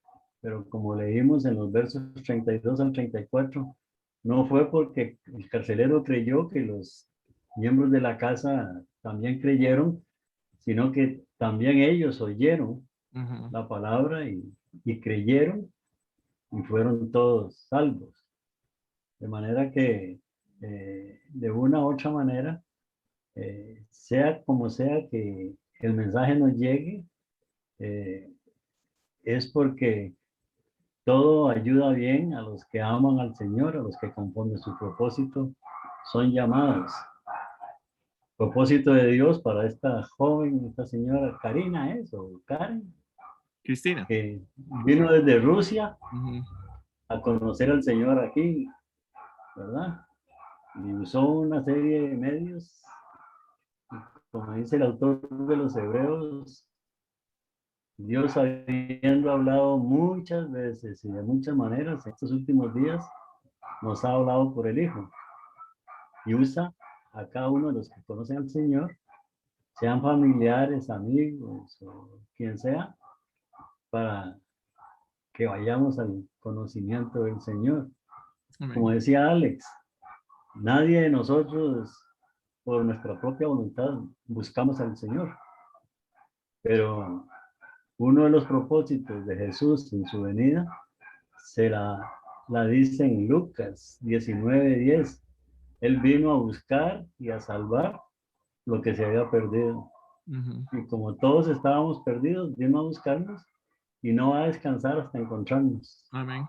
pero como leímos en los versos 32 al 34, no fue porque el carcelero creyó que los miembros de la casa también creyeron, sino que también ellos oyeron la palabra y creyeron y fueron todos salvos. De manera que de una u otra manera, sea como sea que el mensaje nos llegue, es porque todo ayuda bien a los que aman al Señor, a los que conforme su propósito son llamados. Propósito de Dios para esta joven, esta señora Karina, o Karen, Cristina. que vino desde Rusia a conocer al Señor aquí, ¿verdad? Y usó una serie de medios, como dice el autor de los Hebreos, Dios habiendo hablado muchas veces y de muchas maneras en estos últimos días, nos ha hablado por el Hijo. Y usa a cada uno de los que conocen al Señor, sean familiares, amigos o quien sea, para que vayamos al conocimiento del Señor. Como decía Alex, nadie de nosotros por nuestra propia voluntad buscamos al Señor, pero uno de los propósitos de Jesús en su venida se la dice en Lucas 19:10. Él vino a buscar y a salvar lo que se había perdido. Y como todos estábamos perdidos, vino a buscarnos y no va a descansar hasta encontrarnos. Amén.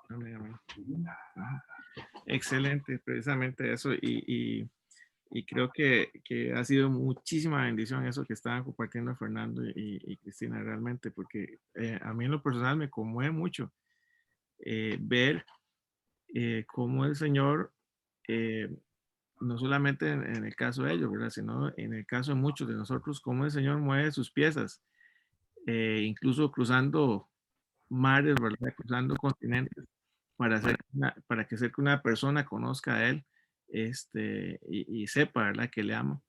Amén, amén. Excelente, precisamente eso. Y creo que ha sido muchísima bendición eso que estaban compartiendo Fernando y Cristina realmente, porque a mí en lo personal me conmueve mucho ver cómo el Señor no solamente en el caso de ellos, ¿verdad? Sino en el caso de muchos de nosotros, cómo el Señor mueve sus piezas, incluso cruzando mares, ¿verdad? Cruzando continentes para que hacer que una persona conozca a Él, y sepa, ¿verdad? Que le ama.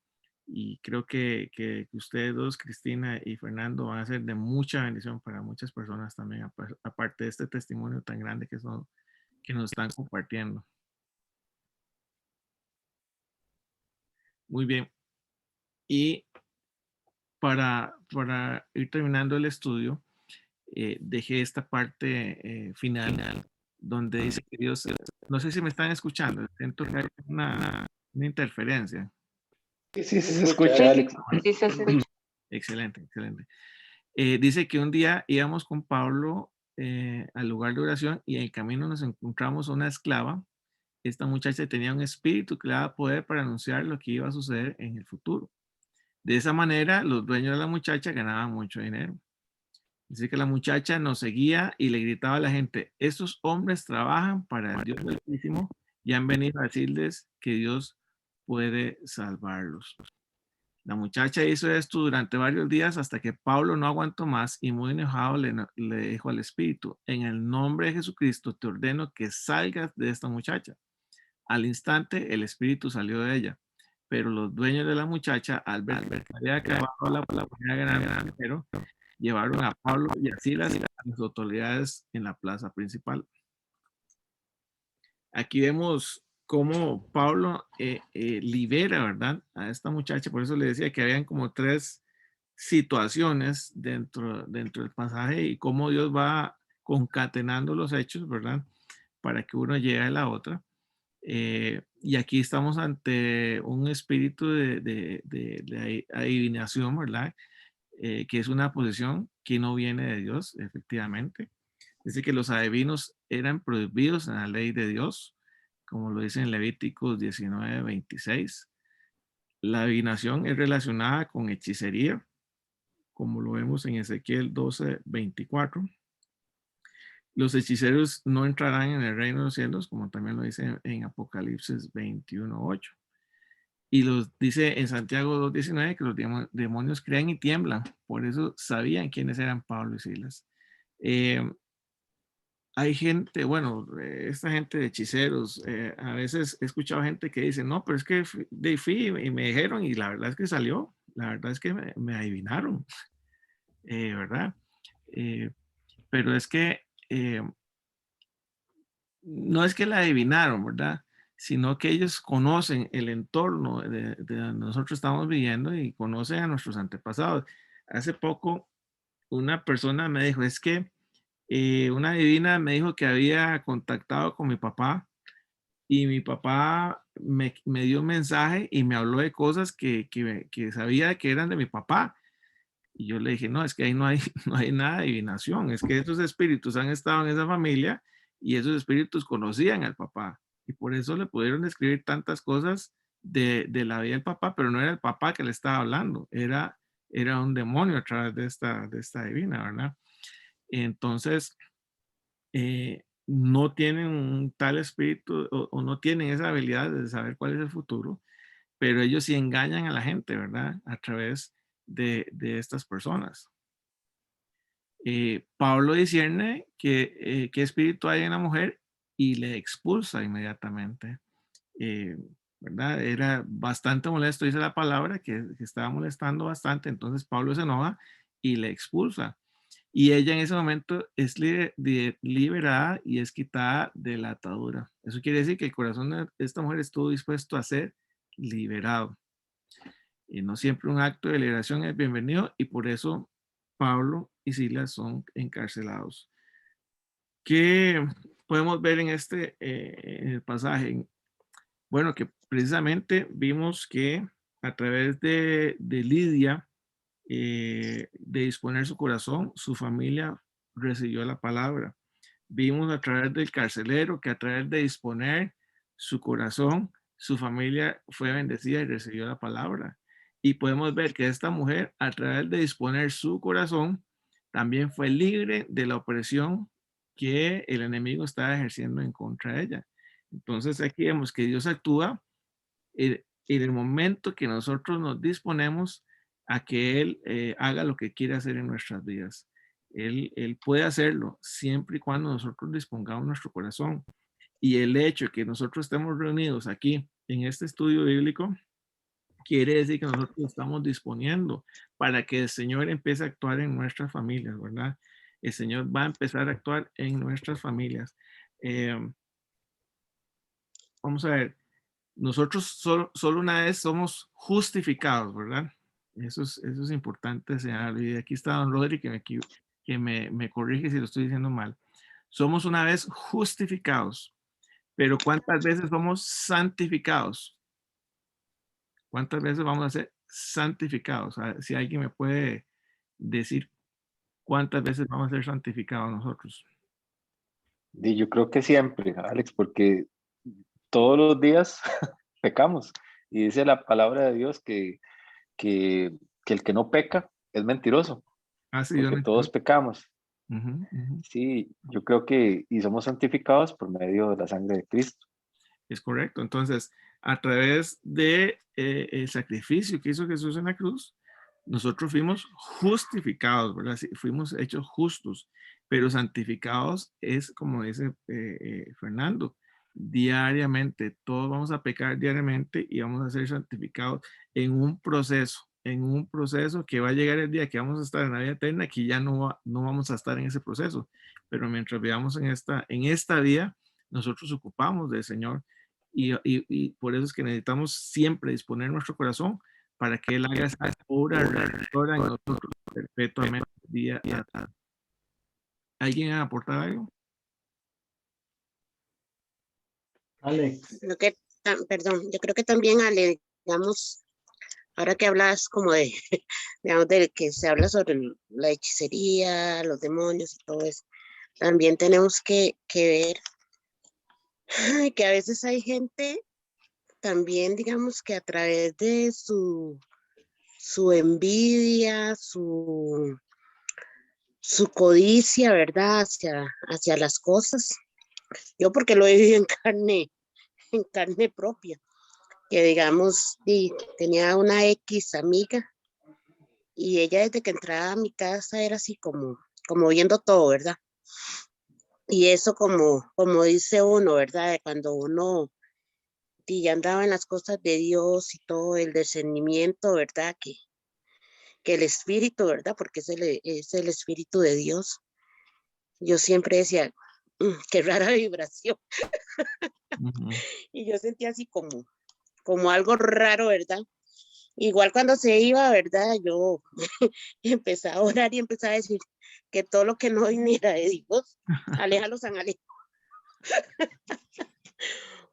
Y creo que ustedes dos, Cristina y Fernando, van a ser de mucha bendición para muchas personas también, aparte de este testimonio tan grande que nos están compartiendo. Muy bien. Y para ir terminando el estudio, dejé esta parte final donde dice que Dios, no sé si me están escuchando, siento que hay una interferencia. Sí, se escucha, Alex. Sí, se escucha. Excelente, excelente. Dice que un día íbamos con Pablo al lugar de oración y en el camino nos encontramos una esclava. Esta muchacha tenía un espíritu que le daba poder para anunciar lo que iba a suceder en el futuro. De esa manera, los dueños de la muchacha ganaban mucho dinero. Dice que la muchacha nos seguía y le gritaba a la gente: estos hombres trabajan para el Dios Altísimo y han venido a decirles que Dios puede salvarlos. La muchacha hizo esto durante varios días hasta que Pablo no aguantó más y muy enojado le dijo al espíritu: en el nombre de Jesucristo te ordeno que salgas de esta muchacha. Al instante el espíritu salió de ella, pero los dueños de la muchacha, al ver que había acabado la oportunidad de ganar dinero, llevaron a Pablo y a Silas a las autoridades en la plaza principal. Aquí vemos cómo Pablo libera, ¿verdad?, a esta muchacha. Por eso le decía que habían como 3 situaciones dentro del pasaje y cómo Dios va concatenando los hechos, ¿verdad?, para que uno llegue a la otra. Y aquí estamos ante un espíritu de adivinación, ¿verdad?, que es una posición que no viene de Dios, efectivamente. Dice que los adivinos eran prohibidos en la ley de Dios, como lo dice en Levíticos 19:26. La adivinación es relacionada con hechicería, como lo vemos en Ezequiel 12:24. Los hechiceros no entrarán en el reino de los cielos, como también lo dice en Apocalipsis 21:8. Y dice en Santiago 2:19 que los demonios creen y tiemblan. Por eso sabían quiénes eran Pablo y Silas. Hay gente, bueno, esta gente de hechiceros, a veces he escuchado gente que dice: no, pero es que fui y me dijeron y la verdad es que salió, la verdad es que me adivinaron, ¿verdad? Pero es que no es que la adivinaron, ¿verdad?, sino que ellos conocen el entorno de donde nosotros estamos viviendo y conocen a nuestros antepasados. Hace poco una persona me dijo: es que una divina me dijo que había contactado con mi papá y mi papá me dio un mensaje y me habló de cosas que sabía que eran de mi papá. Y yo le dije: no, es que ahí no hay, no hay nada de adivinación, es que esos espíritus han estado en esa familia y esos espíritus conocían al papá y por eso le pudieron describir tantas cosas de la vida del papá, pero no era el papá que le estaba hablando, era un demonio a través de esta divina, ¿verdad? Entonces, no tienen un tal espíritu o no tienen esa habilidad de saber cuál es el futuro, pero ellos sí engañan a la gente, ¿verdad?, a través de estas personas. Pablo discierne qué espíritu hay en la mujer y le expulsa inmediatamente, ¿verdad? Era bastante molesto, dice la palabra, que estaba molestando bastante, entonces Pablo se enoja y le expulsa. Y ella en ese momento es liberada y es quitada de la atadura. Eso quiere decir que el corazón de esta mujer estuvo dispuesto a ser liberado. Y no siempre un acto de liberación es bienvenido y por eso Pablo y Silas son encarcelados. ¿Qué podemos ver en en el pasaje? Bueno, que precisamente vimos que a través de Lidia, de disponer su corazón, su familia recibió la palabra. Vimos a través del carcelero que a través de disponer su corazón, su familia fue bendecida y recibió la palabra. Y podemos ver que esta mujer, a través de disponer su corazón, también fue libre de la opresión que el enemigo estaba ejerciendo en contra de ella. Entonces aquí vemos que Dios actúa en el momento que nosotros nos disponemos a que Él haga lo que quiere hacer en nuestras vidas. Él puede hacerlo siempre y cuando nosotros dispongamos nuestro corazón. Y el hecho de que nosotros estemos reunidos aquí en este estudio bíblico quiere decir que nosotros estamos disponiendo para que el Señor empiece a actuar en nuestras familias, ¿verdad? El Señor va a empezar a actuar en nuestras familias. Vamos a ver, nosotros solo una vez somos justificados, ¿verdad? Eso es importante señalar. Y aquí está don Rodri que me corrige si lo estoy diciendo mal. Somos una vez justificados, pero ¿cuántas veces somos santificados? ¿Cuántas veces vamos a ser santificados? Si alguien me puede decir cuántas veces vamos a ser santificados nosotros. Y yo creo que siempre, Alex, porque todos los días pecamos. Y dice la palabra de Dios que el que no peca es mentiroso, Sí, porque todos pecamos. Sí, yo creo que y somos santificados por medio de la sangre de Cristo. Es correcto. Entonces, a través de el sacrificio que hizo Jesús en la cruz, nosotros fuimos justificados, ¿verdad? Sí, fuimos hechos justos, pero santificados es, como dice Fernando, diariamente. Todos vamos a pecar diariamente y vamos a ser santificados en un proceso que va a llegar el día que vamos a estar en la vida eterna, que ya no vamos a estar en ese proceso. Pero mientras vivamos en esta vida, nosotros ocupamos del Señor y por eso es que necesitamos siempre disponer nuestro corazón para que Él haga esa obra redentora en nosotros perpetuamente día a día. ¿Alguien a aportar algo? Alex. Perdón, yo creo que también, Ale, digamos, ahora que hablas como de, digamos, de que se habla sobre la hechicería, los demonios y todo eso, también tenemos que ver que a veces hay gente también, digamos, que a través de su envidia, su codicia, ¿verdad? Hacia las cosas. Yo porque lo he vivido en carne propia, que digamos, tenía una X amiga y ella desde que entraba a mi casa era así como viendo todo, ¿verdad? Y eso como dice uno, ¿verdad? Cuando uno ya andaba en las cosas de Dios y todo el discernimiento, ¿verdad? Que el espíritu, ¿verdad? Porque es el espíritu de Dios. Yo siempre decía, qué rara vibración. Y yo sentía así como algo raro, ¿verdad? Igual cuando se iba, ¿verdad? Yo empezaba a orar y empezaba a decir que todo lo que no viniera de Dios, aléjalo, San Alejo.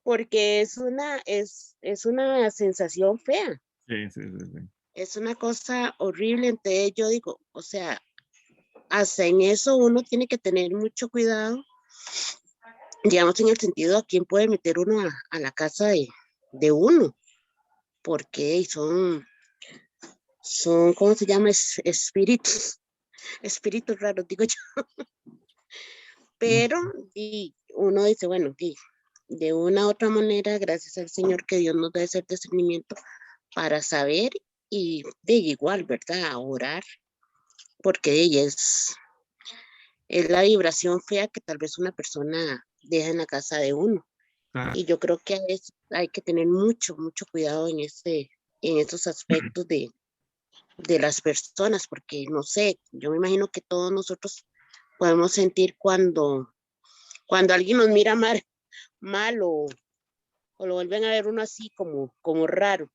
Porque es una sensación fea. Sí. Es una cosa horrible. Entonces yo digo, o sea, hasta en eso uno tiene que tener mucho cuidado, digamos, en el sentido a quién puede meter uno a la casa de uno, porque son, ¿cómo se llama? Espíritus raros, digo yo. Pero y uno dice, bueno, de una u otra manera, gracias al Señor que Dios nos da ese discernimiento para saber y de igual, ¿verdad? A orar, porque es la vibración fea que tal vez una persona deja en la casa de uno. Y yo creo que hay que tener mucho cuidado en esos aspectos de las personas, porque no sé, yo me imagino que todos nosotros podemos sentir cuando alguien nos mira mal o lo vuelven a ver uno así como raro.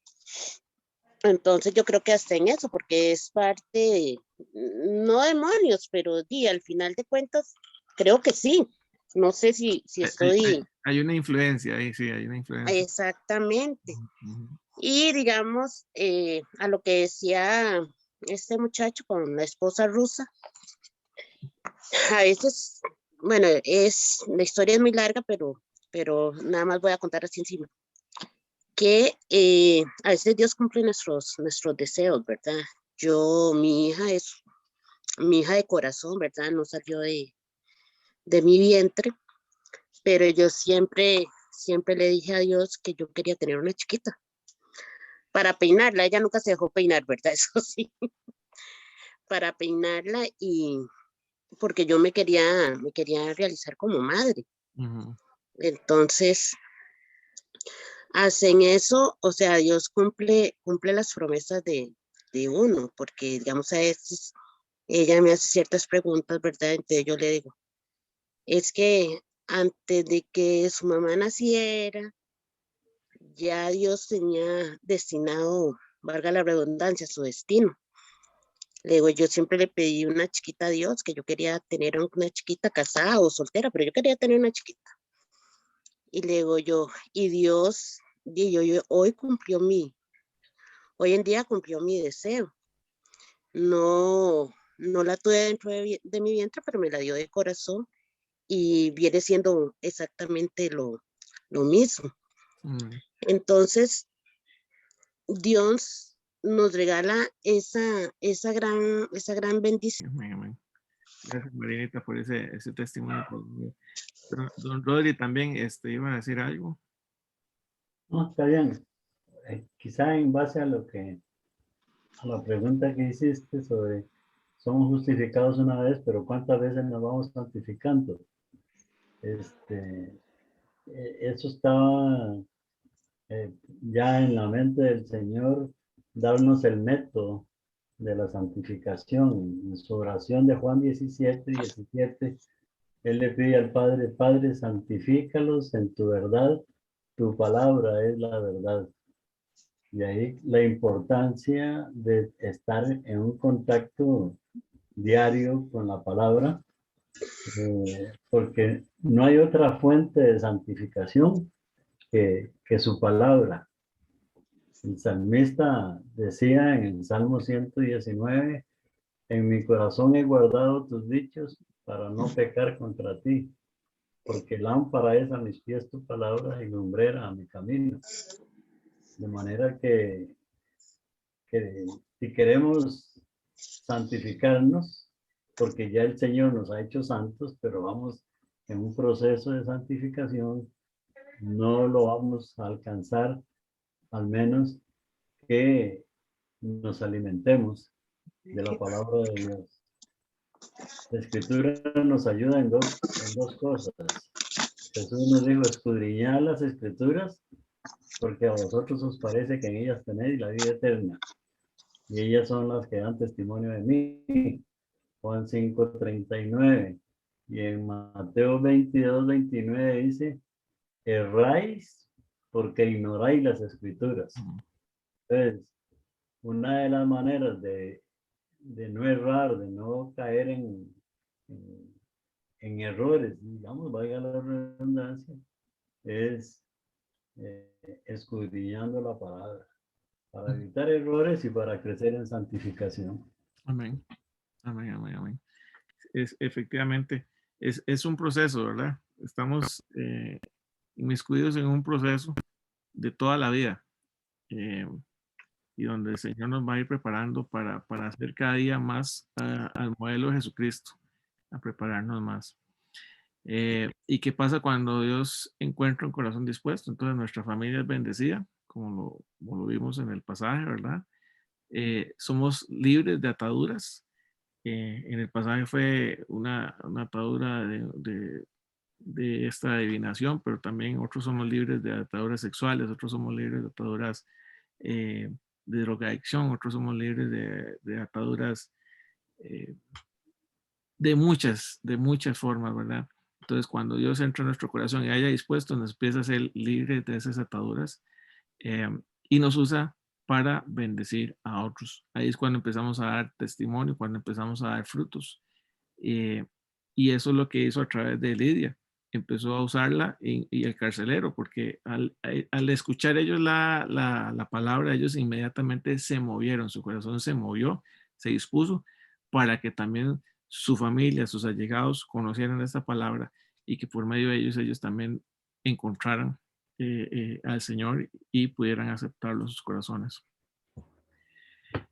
Entonces yo creo que hasta en eso, porque es parte, no demonios, pero al final de cuentas, creo que sí. No sé si estoy... Hay una influencia ahí, sí, hay una influencia. Exactamente. Y digamos, a lo que decía este muchacho con la esposa rusa, a veces, bueno, la historia es muy larga, pero nada más voy a contar así encima. Que a veces Dios cumple nuestros deseos, ¿verdad? Mi hija es mi hija de corazón, ¿verdad? No salió de mi vientre, pero yo siempre siempre le dije a Dios que yo quería tener una chiquita para peinarla. Ella nunca se dejó peinar, ¿verdad? Eso sí, para peinarla y porque yo me quería realizar como madre. Ujú. Entonces, hacen eso, o sea, Dios cumple las promesas de uno, porque digamos a veces ella me hace ciertas preguntas, ¿verdad? Entonces yo le digo, es que antes de que su mamá naciera, ya Dios tenía destinado, valga la redundancia, su destino. Le digo, yo siempre le pedí una chiquita a Dios, que yo quería tener una chiquita casada o soltera, pero yo quería tener una chiquita. Y le digo yo, y Dios, y yo hoy en día cumplió mi deseo. No, no la tuve dentro de mi vientre, pero me la dio de corazón y viene siendo exactamente lo mismo. Mm. Entonces, Dios nos regala esa gran bendición. Amén, amén. Gracias, Marinita, por ese testimonio. Don Rodri también iba a decir algo. No, está bien. Quizá en base a a la pregunta que hiciste sobre somos justificados una vez, pero ¿cuántas veces nos vamos santificando? Eso estaba ya en la mente del Señor, darnos el método de la santificación. En su oración de Juan 17, Él le pide al Padre, Padre, santifícalos en tu verdad, tu palabra es la verdad. Y ahí la importancia de estar en un contacto diario con la palabra, porque no hay otra fuente de santificación que su palabra. El salmista decía en el Salmo 119, en mi corazón he guardado tus dichos para no pecar contra ti, porque lámpara es a mis pies tu palabra y lumbrera a mi camino. De manera que si queremos santificarnos, porque ya el Señor nos ha hecho santos, pero vamos en un proceso de santificación, no lo vamos a alcanzar, al menos que nos alimentemos de la palabra de Dios. La escritura nos ayuda en dos cosas. Jesús nos dijo, escudriñad las escrituras, porque a vosotros os parece que en ellas tenéis la vida eterna. Y ellas son las que dan testimonio de mí. Juan 5:39. Y en Mateo 22:29 dice, erráis porque ignoráis las escrituras. Entonces, una de las maneras de no errar, de no caer en errores, digamos, valga la redundancia, es escudriñando la palabra, para evitar errores y para crecer en santificación. Amén. Amén, amén, amén. Efectivamente, es un proceso, ¿verdad? Estamos inmiscuidos en un proceso de toda la vida y donde el Señor nos va a ir preparando para hacer cada día más al modelo de Jesucristo, a prepararnos más. ¿Y qué pasa cuando Dios encuentra un corazón dispuesto? Entonces nuestra familia es bendecida, como lo vimos en el pasaje, ¿verdad? Somos libres de ataduras. En el pasaje fue una atadura de esta adivinación, pero también otros somos libres de ataduras sexuales, otros somos libres de ataduras de drogadicción, otros somos libres de ataduras de muchas formas, ¿verdad? Entonces, cuando Dios entra en nuestro corazón y haya dispuesto, nos empieza a ser libres de esas ataduras y nos usa para bendecir a otros. Ahí es cuando empezamos a dar testimonio, cuando empezamos a dar frutos. Y eso es lo que hizo a través de Lidia. Empezó a usarla y el carcelero, porque al escuchar ellos la palabra, ellos inmediatamente se movieron, su corazón se movió, se dispuso para que también su familia, sus allegados conocieran esta palabra y que por medio de ellos también encontraran al Señor y pudieran aceptarlo en sus corazones.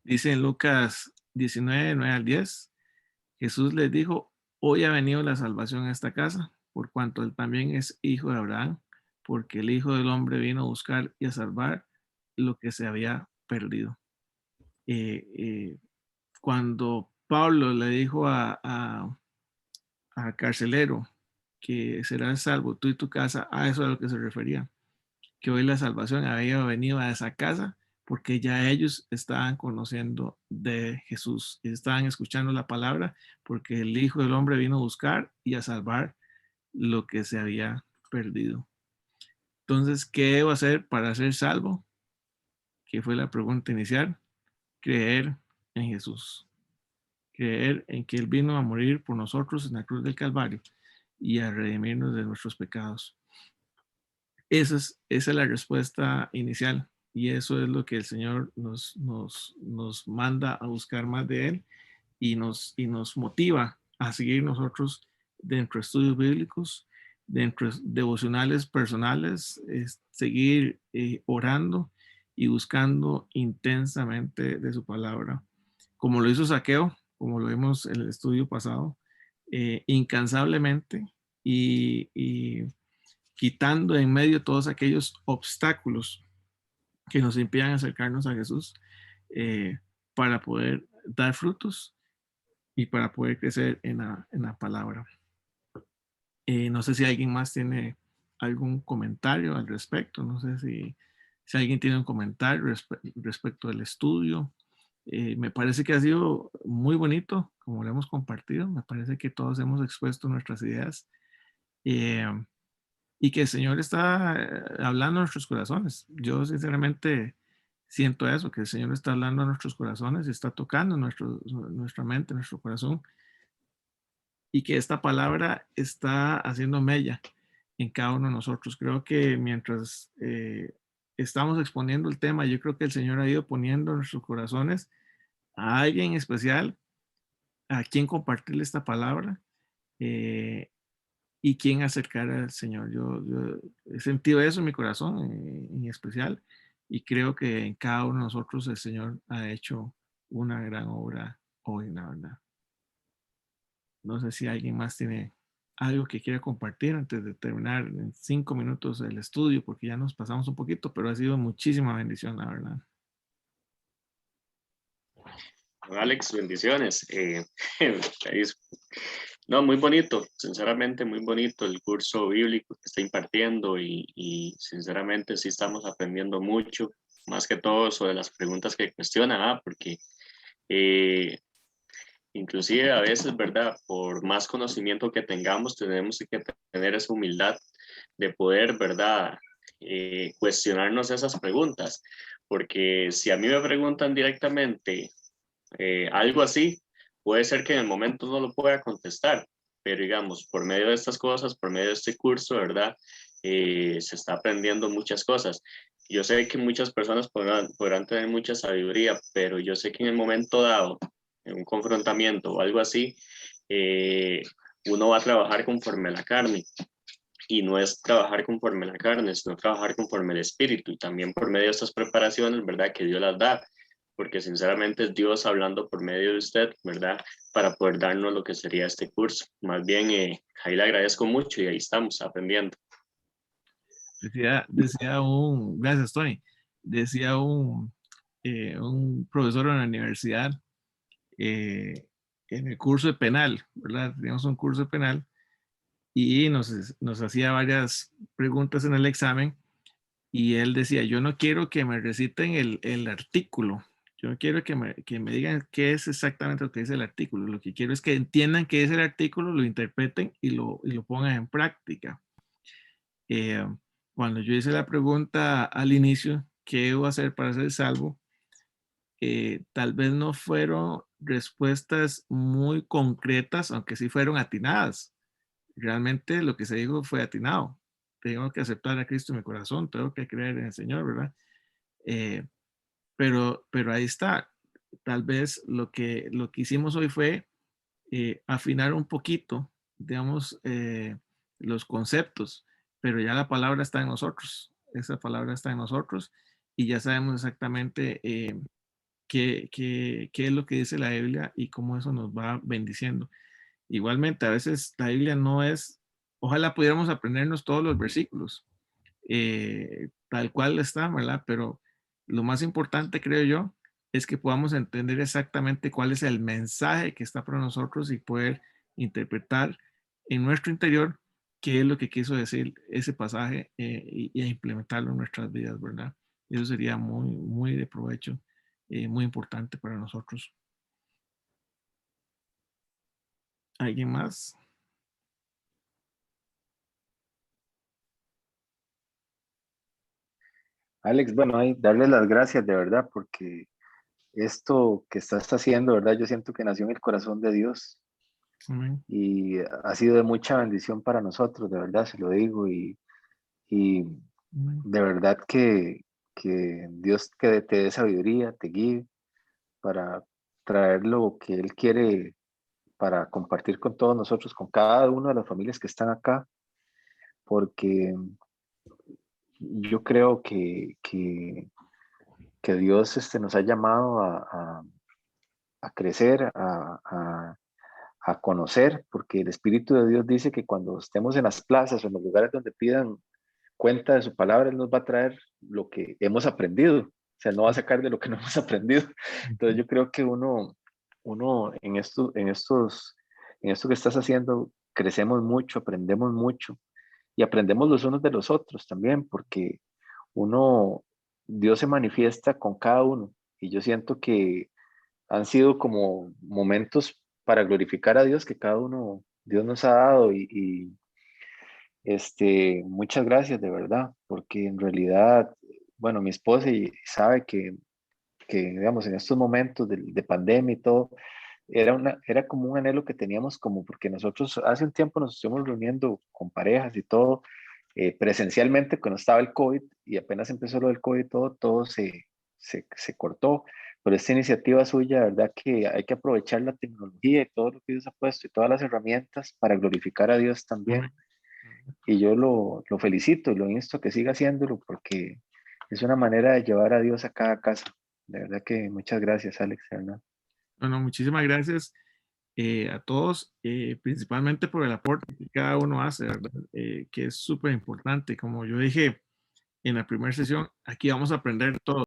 Dice en Lucas 19, 9 al 10, Jesús les dijo, hoy ha venido la salvación a esta casa, por cuanto él también es hijo de Abraham, porque el Hijo del Hombre vino a buscar y a salvar lo que se había perdido. Cuando Pablo le dijo al carcelero que serás salvo tú y tu casa, a eso es a lo que se refería, que hoy la salvación había venido a esa casa porque ya ellos estaban conociendo de Jesús, estaban escuchando la palabra, porque el Hijo del Hombre vino a buscar y a salvar lo que se había perdido. Entonces, ¿qué debo hacer para ser salvo? Que fue la pregunta inicial. Creer en Jesús. Creer en que Él vino a morir por nosotros en la cruz del Calvario y a redimirnos de nuestros pecados. Esa es la respuesta inicial, y eso es lo que el Señor nos manda a buscar más de Él, y nos motiva a seguir nosotros dentro de estudios bíblicos, dentro de devocionales personales, seguir orando y buscando intensamente de su palabra, como lo hizo Zaqueo, como lo vimos en el estudio pasado, incansablemente y quitando en medio todos aquellos obstáculos que nos impidan acercarnos a Jesús, para poder dar frutos y para poder crecer en la palabra. No sé si alguien más tiene algún comentario al respecto. No sé si alguien tiene un comentario respecto del estudio. Me parece que ha sido muy bonito, como lo hemos compartido. Me parece que todos hemos expuesto nuestras ideas. Y que el Señor está hablando a nuestros corazones. Yo sinceramente siento eso, que el Señor está hablando a nuestros corazones y está tocando nuestra mente, nuestro corazón, y que esta palabra está haciendo mella en cada uno de nosotros. Creo que mientras estamos exponiendo el tema, yo creo que el Señor ha ido poniendo en nuestros corazones a alguien especial a quien compartirle esta palabra, y quién acercar al Señor. Yo he sentido eso en mi corazón en especial, y creo que en cada uno de nosotros el Señor ha hecho una gran obra hoy, la verdad. No sé si alguien más tiene algo que quiera compartir antes de terminar en 5 minutos el estudio, porque ya nos pasamos un poquito, pero ha sido muchísima bendición, la verdad. Alex, bendiciones. No, muy bonito, sinceramente muy bonito el curso bíblico que está impartiendo, y sinceramente sí estamos aprendiendo mucho, más que todo sobre las preguntas que cuestiona, porque inclusive a veces, ¿verdad? Por más conocimiento que tengamos, tenemos que tener esa humildad de poder, ¿verdad? Cuestionarnos esas preguntas, porque si a mí me preguntan directamente algo así, puede ser que en el momento no lo pueda contestar, pero digamos, por medio de estas cosas, por medio de este curso, ¿verdad? Se está aprendiendo muchas cosas. Yo sé que muchas personas podrán tener mucha sabiduría, pero yo sé que en el momento dado, en un confrontamiento o algo así, uno va a trabajar conforme a la carne. Y no es trabajar conforme a la carne, sino trabajar conforme al espíritu, y también por medio de estas preparaciones, ¿verdad? Que Dios las da, porque sinceramente es Dios hablando por medio de usted, ¿verdad? Para poder darnos lo que sería este curso. Más bien, ahí le agradezco mucho, y ahí estamos aprendiendo. Gracias, Tony. Decía un profesor en la universidad, en el curso de penal, ¿verdad? Teníamos un curso de penal, y nos hacía varias preguntas en el examen, y él decía: yo no quiero que me reciten el artículo, yo no quiero que me digan qué es exactamente lo que dice el artículo, lo que quiero es que entiendan qué es el artículo, lo interpreten y lo pongan en práctica. Cuando yo hice la pregunta al inicio, ¿qué debo hacer para ser salvo? Tal vez no fueron respuestas muy concretas, aunque sí fueron atinadas. Realmente lo que se dijo fue atinado. Tengo que aceptar a Cristo en mi corazón, tengo que creer en el Señor, ¿verdad? Pero ahí está. Tal vez lo que hicimos hoy fue afinar un poquito, digamos, los conceptos, pero ya la palabra está en nosotros. Esa palabra está en nosotros, y ya sabemos exactamente qué es lo que dice la Biblia y cómo eso nos va bendiciendo. Igualmente, a veces la Biblia no es, ojalá pudiéramos aprendernos todos los versículos, tal cual está, ¿verdad? Pero lo más importante, creo yo, es que podamos entender exactamente cuál es el mensaje que está para nosotros y poder interpretar en nuestro interior qué es lo que quiso decir ese pasaje y implementarlo en nuestras vidas, ¿verdad? Eso sería muy, muy de provecho, muy importante para nosotros. ¿Alguien más? Alex, bueno, darle las gracias de verdad, porque esto que estás haciendo, ¿verdad? Yo siento que nació en el corazón de Dios Amén. y ha sido de mucha bendición para nosotros, de verdad, se lo digo, y Amén. de verdad que Dios te dé sabiduría, te guíe para traer lo que Él quiere para compartir con todos nosotros, con cada una de las familias que están acá, porque yo creo que Dios nos ha llamado a crecer, a conocer, porque el Espíritu de Dios dice que cuando estemos en las plazas o en los lugares donde pidan cuenta de su palabra, Él nos va a traer lo que hemos aprendido, o sea, no va a sacar de lo que no hemos aprendido. Entonces yo creo que uno en esto que estás haciendo, crecemos mucho, aprendemos mucho y aprendemos los unos de los otros también, porque uno, Dios se manifiesta con cada uno y yo siento que han sido como momentos para glorificar a Dios que cada uno, Dios nos ha dado muchas gracias de verdad, porque en realidad, bueno, mi esposa sabe digamos, en estos momentos de pandemia y todo, era como un anhelo que teníamos como, porque nosotros hace un tiempo nos estuvimos reuniendo con parejas y todo, presencialmente cuando estaba el COVID y apenas empezó lo del COVID y todo se cortó. Pero esta iniciativa suya, de verdad que hay que aprovechar la tecnología y todo lo que Dios ha puesto y todas las herramientas para glorificar a Dios también. Amén. Y yo lo felicito y lo insto a que siga haciéndolo porque es una manera de llevar a Dios a cada casa. De verdad que muchas gracias, Alex, de verdad. Bueno, muchísimas gracias a todos, principalmente por el aporte que cada uno hace, ¿verdad? Que es súper importante. Como yo dije en la primera sesión, aquí vamos a aprender todo.